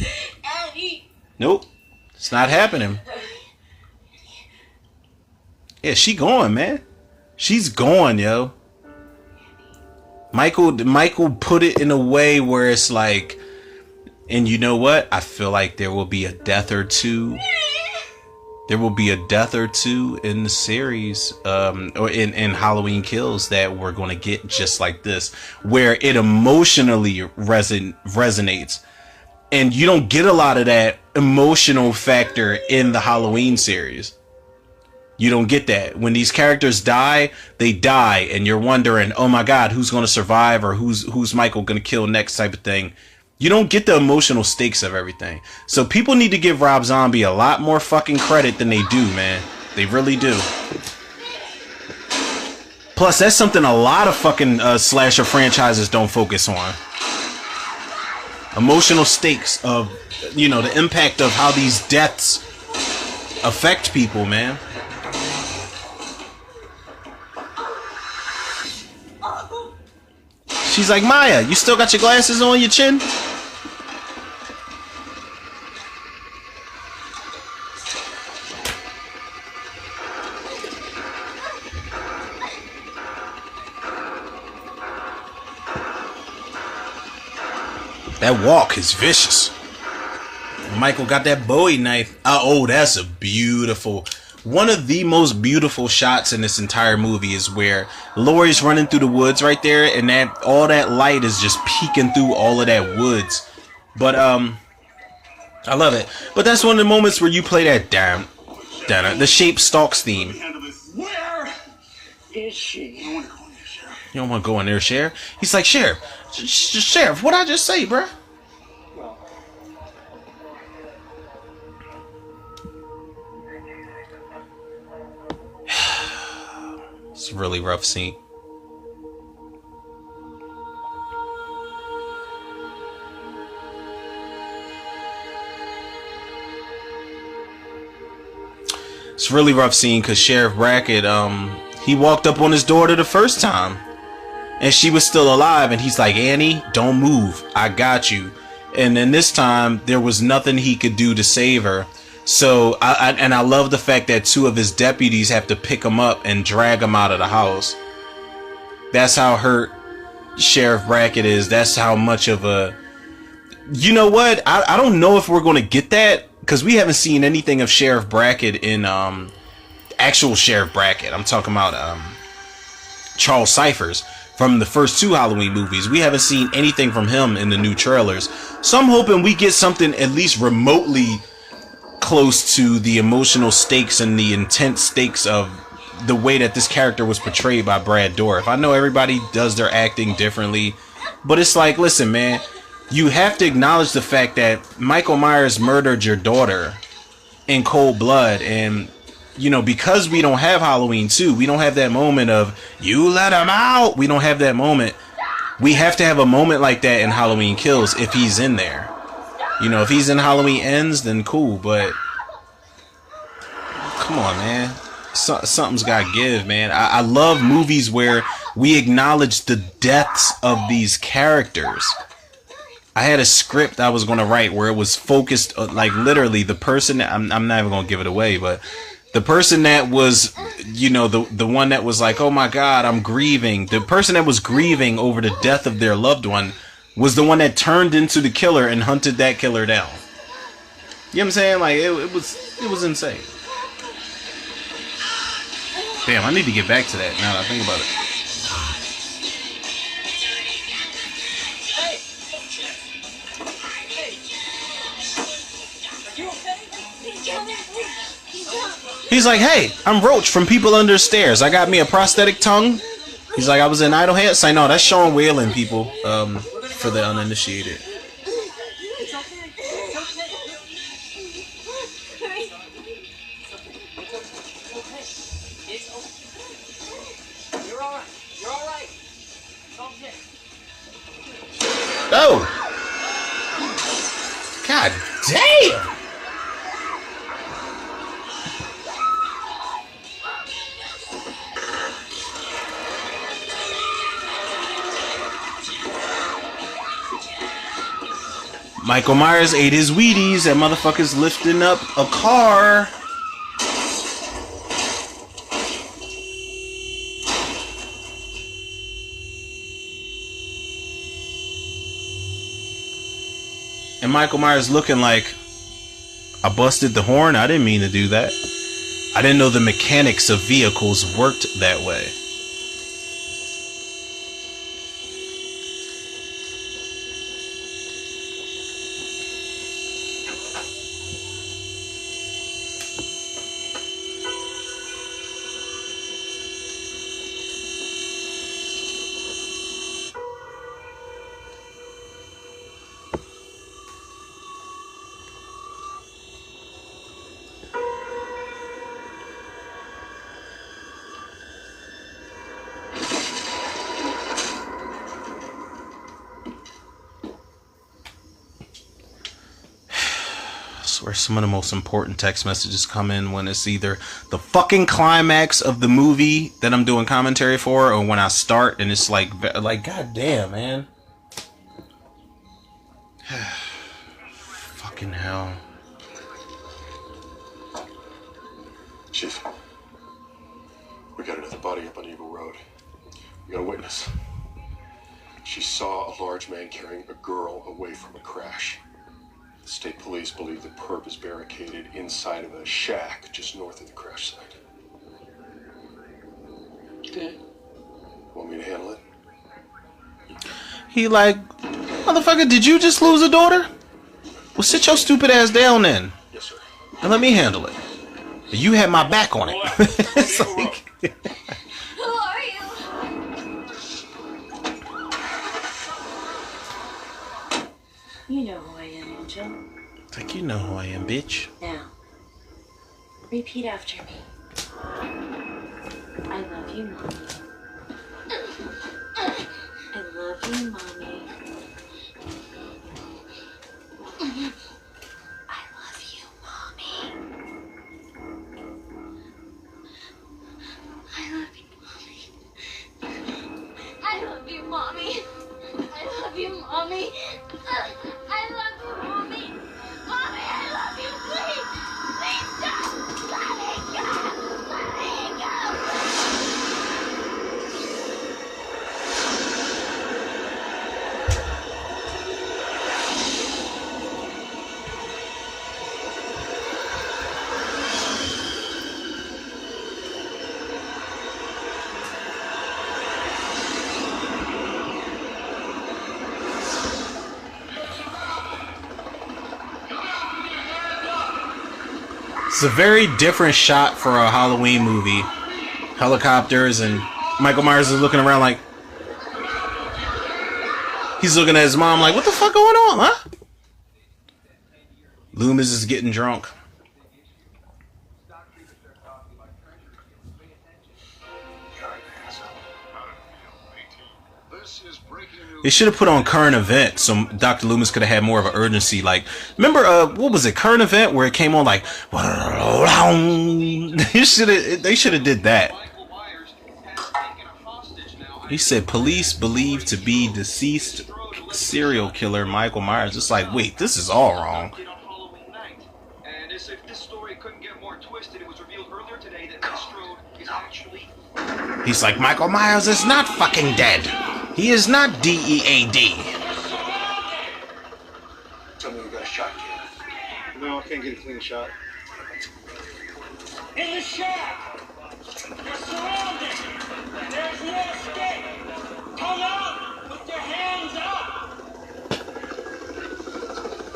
Speaker 1: Nope, it's not happening. Yeah, she going, man. She's going, yo. Michael put it in a way where it's like, and you know what? I feel like there will be a death or two. There will be a death or two in the series, or in Halloween Kills that we're going to get just like this, where it emotionally resonates. And you don't get a lot of that emotional factor in the Halloween series. You don't get that. When these characters die, they die, and you're wondering, oh my god, who's going to survive, or who's Michael going to kill next, type of thing. You don't get the emotional stakes of everything. So people need to give Rob Zombie a lot more fucking credit than they do, man. They really do. Plus, that's something a lot of fucking slasher franchises don't focus on. emotional stakes of, you know, the impact of how these deaths affect people, man. She's like, Maya, you still got your glasses on your chin? That walk is vicious. Michael got that Bowie knife. Oh, that's a beautiful... One of the most beautiful shots in this entire movie is where Laurie's running through the woods right there, and that all that light is just peeking through all of that woods. But I love it. But that's one of the moments where you play that damn the Shape Stalks theme.
Speaker 3: Where is she?
Speaker 1: You don't want to go in there, Sheriff. He's like, Sheriff, Sheriff, what'd I just say, bruh? It's a really rough scene. It's a really rough scene because Sheriff Brackett, he walked up on his daughter the first time and she was still alive, and he's like, Annie, don't move, I got you. And then this time there was nothing he could do to save her. So I love the fact that two of his deputies have to pick him up and drag him out of the house. That's how hurt Sheriff Brackett is. That's how much of a... You know what? I don't know if we're going to get that, because we haven't seen anything of Sheriff Brackett in actual Sheriff Brackett. I'm talking about Charles Cyphers from the first two Halloween movies. We haven't seen anything from him in the new trailers. So I'm hoping we get something at least remotely close to the emotional stakes and the intense stakes of the way that this character was portrayed by Brad Dourif. I know everybody does their acting differently, but it's like, listen, man, you have to acknowledge the fact that Michael Myers murdered your daughter in cold blood. And, you know, because we don't have Halloween 2, we don't have that moment of, you let him out. We don't have that moment. We have to have a moment like that in Halloween Kills if he's in there. You know, if he's in Halloween Ends, then cool, but come on, man. Something's got to give, man. I love movies where we acknowledge the deaths of these characters. I had a script I was going to write where it was focused, like literally the person, I'm not even going to give it away, but the person that was, you know, the one that was like, oh my God, I'm grieving. The person that was grieving over the death of their loved one was the one that turned into the killer and hunted that killer down. You know what I'm saying? Like, it was insane. Damn, I need to get back to that now that I think about it. He's like, hey, I'm Roach from People Under Stairs. I got me a prosthetic tongue. He's like, I was in Idle Hands. I know, that's Sean Whalen, people, for the uninitiated. Oh! God damn! Michael Myers ate his Wheaties. That motherfucker's lifting up a car. And Michael Myers looking like, I busted the horn. I didn't mean to do that. I didn't know the mechanics of vehicles worked that way. swear some of the most important text messages come in when it's either the fucking climax of the movie that I'm doing commentary for, or when I start and it's like goddamn, man. Fucking hell.
Speaker 15: Chief, we got another body up on Eagle Road. We got a witness. She saw a large man carrying a girl away from a crash. The state police believe the perp is barricaded inside of a shack just north of the crash site.
Speaker 10: Okay.
Speaker 15: Want me to handle it?
Speaker 1: He like, motherfucker, did you just lose a daughter? Well, sit your stupid ass down then.
Speaker 15: Yes, sir.
Speaker 1: And let me handle it. You had my back on it. It's like,
Speaker 5: Who are you?
Speaker 2: You know who I am, Angel.
Speaker 1: like, you know who I am, bitch.
Speaker 2: Now, repeat after me. I love you, Mommy. I love you, Mommy. I love you, Mommy.
Speaker 5: I love you, Mommy. I love you, Mommy. I love you, Mommy. I love you, Mommy. Mommy, I love you. Please, please don't let me go. Let me go.
Speaker 1: It's a very different shot for a Halloween movie. Helicopters and Michael Myers is looking around like he's looking at his mom like, what the fuck going on, huh? Loomis is getting drunk. They should have put on current event so Dr. Loomis could have had more of an urgency. Like, remember, what was it, current event, where it came on like, they should have did that. He said police believed to be deceased serial killer Michael Myers. It's like, wait, this is all wrong.
Speaker 16: And as if this story couldn't get more twisted, it was revealed earlier today that Lestrade is actually...
Speaker 1: He's like, Michael Myers is not fucking dead. He is not D-E-A-D.
Speaker 15: Tell me you got a shot, kid.
Speaker 9: No, I can't get a clean shot.
Speaker 3: In the shack! You're surrounded! There's no escape! Come out with your hands up!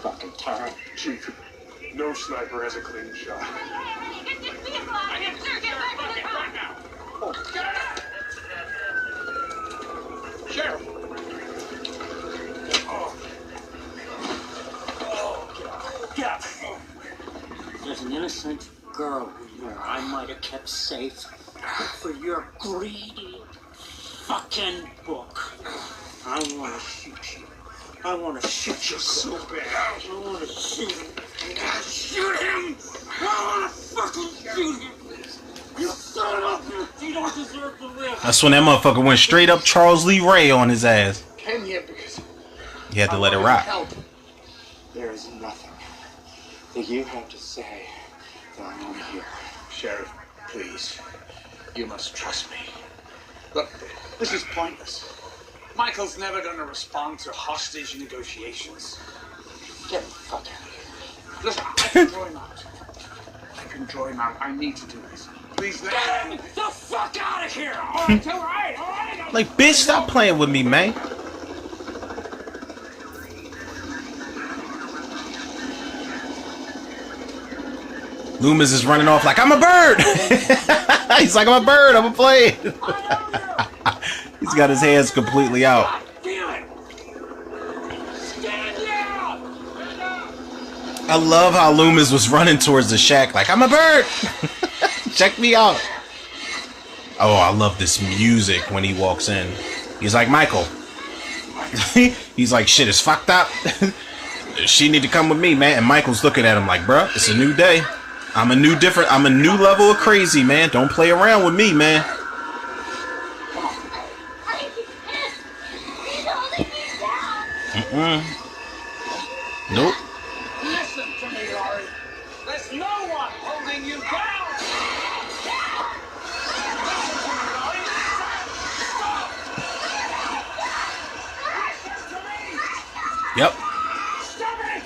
Speaker 15: Fucking time. Chief, no sniper has a clean shot.
Speaker 3: Sheriff! Get up!
Speaker 6: There's an innocent girl here I might have kept safe for your greedy fucking book. I want to shoot you. I want to shoot you so bad. I want to shoot him. I want to shoot him. I want to fucking shoot him. You son of a bitch. You don't deserve to live.
Speaker 1: That's when that motherfucker went straight up Charles Lee Ray on his ass.
Speaker 9: Can you? Because
Speaker 1: He had to let it rock.
Speaker 9: help. There is nothing that you have to say that I want to hear. Sheriff, please. You must trust me. Look, this is pointless. Michael's never going to respond to hostage negotiations. Get the fuck out of here. Listen, I can draw him out. I can draw him out. I need to do this. Please let
Speaker 3: Get him the fuck out of here! Alright, alright!
Speaker 1: Like, bitch, stop playing with me, man. Loomis is running off like, I'm a bird! He's like, I'm a bird, I'm a plane. He's got his hands completely out. I love how Loomis was running towards the shack like, I'm a bird! Check me out. Oh, I love this music when he walks in. He's like, Michael. He's like, shit is fucked up. She need to come with me, man. And Michael's looking at him like, bruh, it's a new day. I'm a new level of crazy, man. Don't play around with me, man. Nope.
Speaker 3: Listen to me, Laurie. There's no one holding you down. Listen to me, Laurie. Stop. Listen to me.
Speaker 1: Yep.
Speaker 3: Stop it.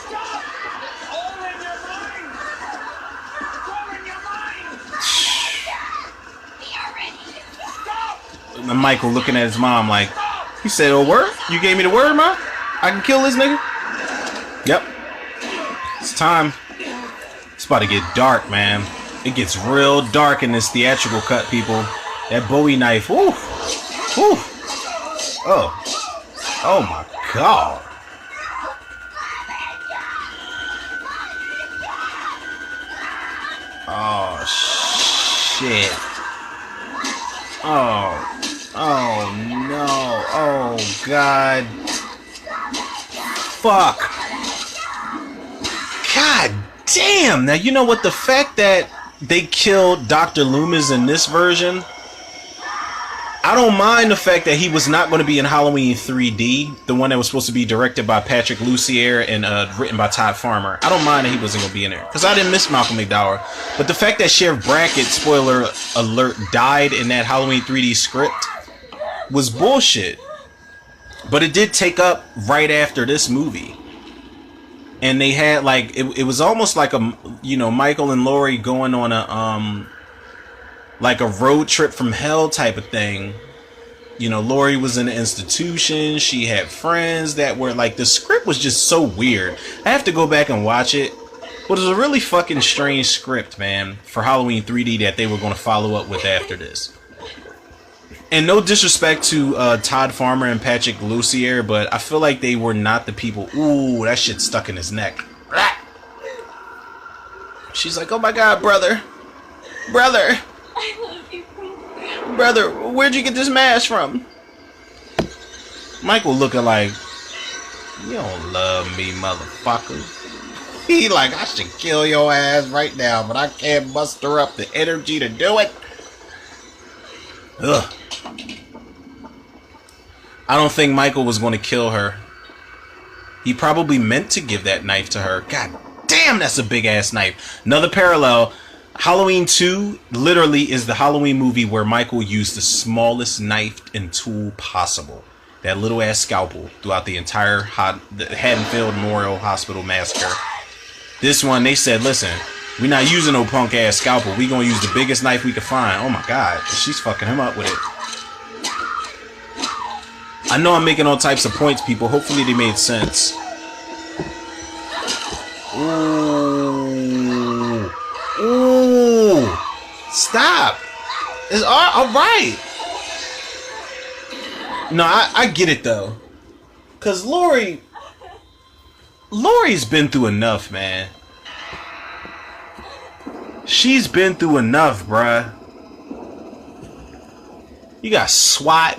Speaker 3: Stop. It's all in your mind. It's all in your mind. We are ready. Stop.
Speaker 1: And Michael looking at his mom like, he said, "Oh, word? You gave me the word, ma? I can kill this nigga?" Yep. It's time. It's about to get dark, man. It gets real dark in this theatrical cut, people. That Bowie knife. Woo. Woo. Oh. Oh my God. Oh shit. Oh. Oh no. Oh God. Fuck. God damn. Now, you know what? The fact that they killed Dr. Loomis in this version, I don't mind the fact that he was not going to be in Halloween 3D, the one that was supposed to be directed by Patrick Lussier and written by Todd Farmer. I don't mind that he wasn't going to be in there, because I didn't miss Malcolm McDowell. But the fact that Sheriff Brackett, spoiler alert, died in that Halloween 3D script was bullshit. But it did take up right after this movie. And they had like, it was almost like a, you know, Michael and Laurie going on a, like a road trip from hell type of thing. You know, Laurie was in an institution. She had friends that were like, the script was just so weird. I have to go back and watch it. But it was a really fucking strange script, man, for Halloween 3D that they were going to follow up with after this. And no disrespect to Todd Farmer and Patrick Lussier, but I feel like they were not the people. Ooh, that shit stuck in his neck. She's like, oh my God, brother. Brother.
Speaker 2: I love you, brother.
Speaker 1: Brother, where'd you get this mask from? Michael looking like, you don't love me, motherfucker. He like, I should kill your ass right now, but I can't muster up the energy to do it. Ugh. I don't think Michael was going to kill her. He probably meant to give that knife to her. God damn, that's a big ass knife. Another parallel. Halloween 2 literally is the Halloween movie where Michael used the smallest knife and tool possible. That little ass scalpel throughout the entire Haddonfield Memorial Hospital massacre. This one, they said, listen, we're not using no punk ass scalpel. We gonna use the biggest knife we could find. Oh my God, she's fucking him up with it. I know I'm making all types of points, people. Hopefully they made sense. Ooh. Ooh. Stop. It's all right. No, I get it though. Cause Laurie's been through enough, man. She's been through enough, bruh. You got SWAT,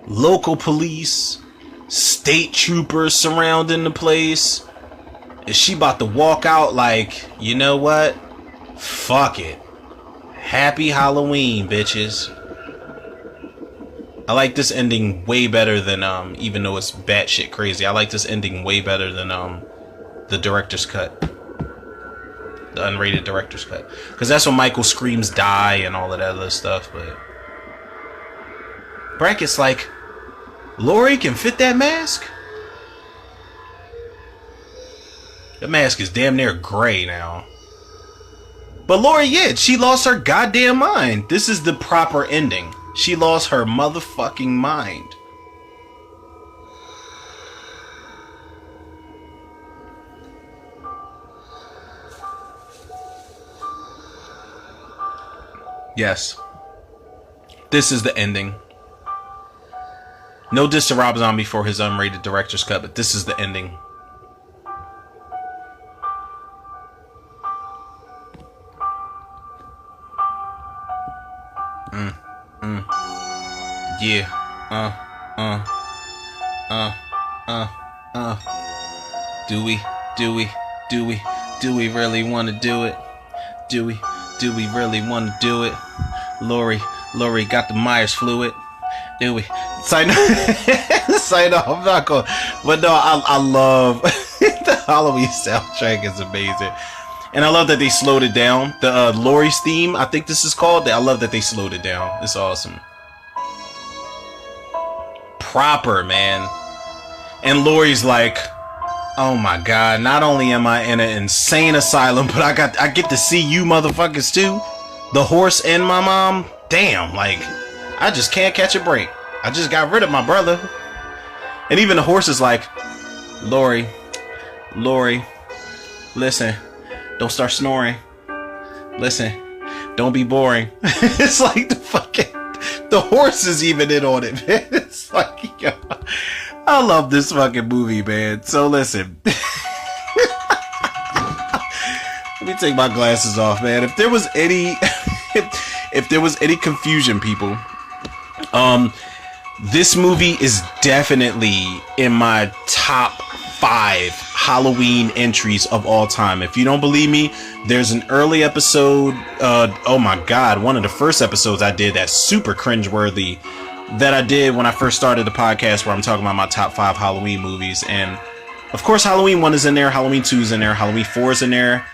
Speaker 1: local police, state troopers surrounding the place. And she about to walk out like, you know what? Fuck it. Happy Halloween, bitches. I like this ending way better than, even though it's batshit crazy, I like this ending way better than, the director's cut. The unrated director's cut. Because that's when Michael screams die and all of that other stuff, but Brackett's like, Laurie can fit that mask? The mask is damn near gray now. But Laurie, yeah, she lost her goddamn mind. This is the proper ending. She lost her motherfucking mind. Yes. This is the ending. No diss to Rob Zombie for his unrated director's cut, but this is the ending. Yeah. Do we really want to do it? Do we really want to do it? Lori got the Myers fluid. Do we? Sign off. I'm not going. But no, I love the Halloween soundtrack is amazing. And I love that they slowed it down. The Lori's theme, I think this is called. I love that they slowed it down. It's awesome. Proper, man. And Lori's like, oh my god, not only am I in an insane asylum, but I get to see you motherfuckers too. The horse and my mom. Damn, like, I just can't catch a break. I just got rid of my brother. And even the horse is like, Lori, listen, don't start snoring. Listen, don't be boring. It's like the horse is even in on it, man. It's like, yo, I love this fucking movie, man. So listen. Let me take my glasses off, man. If there was any confusion, people, this movie is definitely in my top 5 Halloween entries of all time. If you don't believe me, there's an early episode, oh my god, one of the first episodes I did that's super cringeworthy that I did when I first started the podcast, where I'm talking about my top 5 Halloween movies. And of course, Halloween 1 is in there, Halloween 2 is in there, Halloween 4 is in there,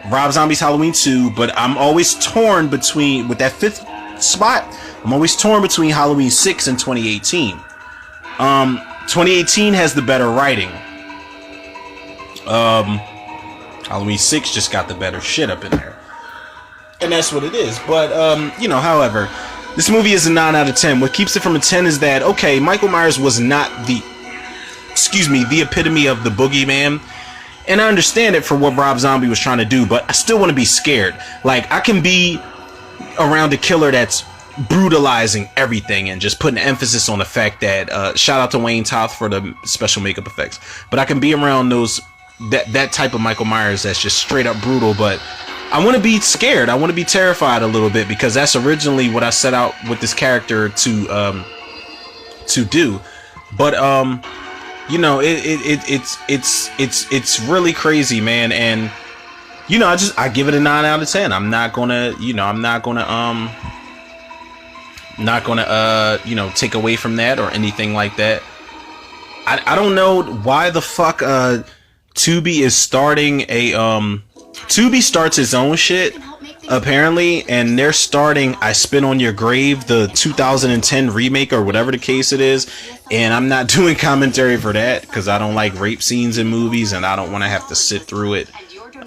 Speaker 1: Rob Zombie's Halloween 2, but I'm always torn between, with that 5th spot, I'm always torn between Halloween 6 and 2018. 2018 has the better writing. Halloween 6 just got the better shit up in there. And that's what it is. But, however, this movie is a 9 out of 10. What keeps it from a 10 is that, okay, Michael Myers was not the epitome of the boogeyman. And I understand it for what Rob Zombie was trying to do, but I still want to be scared. Like, I can be around a killer that's brutalizing everything and just putting emphasis on the fact that, shout out to Wayne Toth for the special makeup effects. But I can be around that type of Michael Myers that's just straight up brutal, but I want to be scared. I want to be terrified a little bit, because that's originally what I set out with this character to do. But, it's really crazy, man. And, I give it a 9 out of 10. I'm not gonna take away from that or anything like that. I don't know why the fuck, Tubi is starting Tubi starts its own shit, apparently, and they're starting I Spit on Your Grave, the 2010 remake or whatever the case it is, and I'm not doing commentary for that because I don't like rape scenes in movies and I don't want to have to sit through it.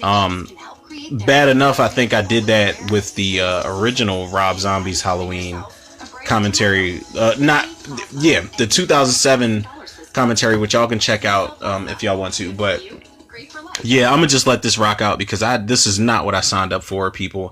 Speaker 1: Bad enough, I think I did that with the original Rob Zombie's Halloween commentary, the 2007 commentary, which y'all can check out if y'all want to. But yeah, I'm gonna just let this rock out because this is not what I signed up for, people.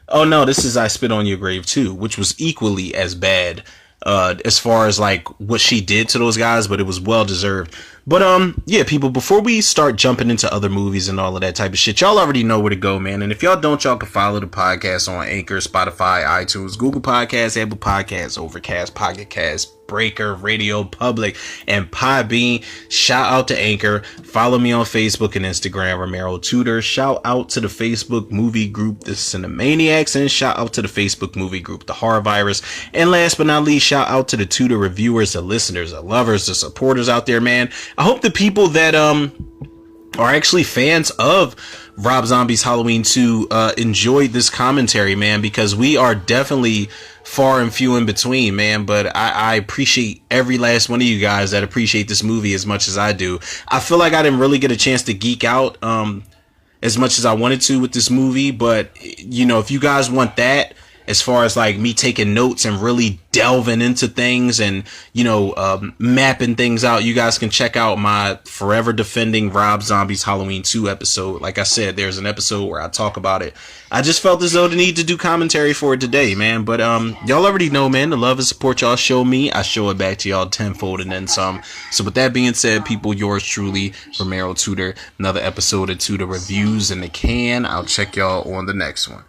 Speaker 1: Oh no, this is I Spit on Your Grave too, which was equally as bad as far as like what she did to those guys, but it was well deserved. But yeah, people, before we start jumping into other movies and all of that type of shit, y'all already know where to go, man. And if y'all don't, y'all can follow the podcast on Anchor, Spotify, iTunes, Google Podcasts, Apple Podcasts, Overcast, Pocket Cast, Breaker, Radio Public, and Podbean. Shout out to Anchor. Follow me on Facebook and Instagram, Romero Tudor. Shout out to the Facebook movie group, The Cinemaniacs, and shout out to the Facebook movie group, The Horror Virus. And last but not least, shout out to the Tudor reviewers, the listeners, the lovers, the supporters out there, man. I hope the people that are actually fans of Rob Zombie's Halloween 2 enjoyed this commentary, man, because we are definitely far and few in between, man. But I appreciate every last one of you guys that appreciate this movie as much as I do. I feel like I didn't really get a chance to geek out as much as I wanted to with this movie, but if you guys want that, as far as like me taking notes and really delving into things and, mapping things out, you guys can check out my forever defending Rob Zombie's Halloween 2 episode. Like I said, there's an episode where I talk about it. I just felt as though the need to do commentary for it today, man. But y'all already know, man, the love and support y'all show me, I show it back to y'all tenfold and then some. So with that being said, people, yours truly, Romero Tudor. Another episode of Tudor Reviews in the can. I'll check y'all on the next one.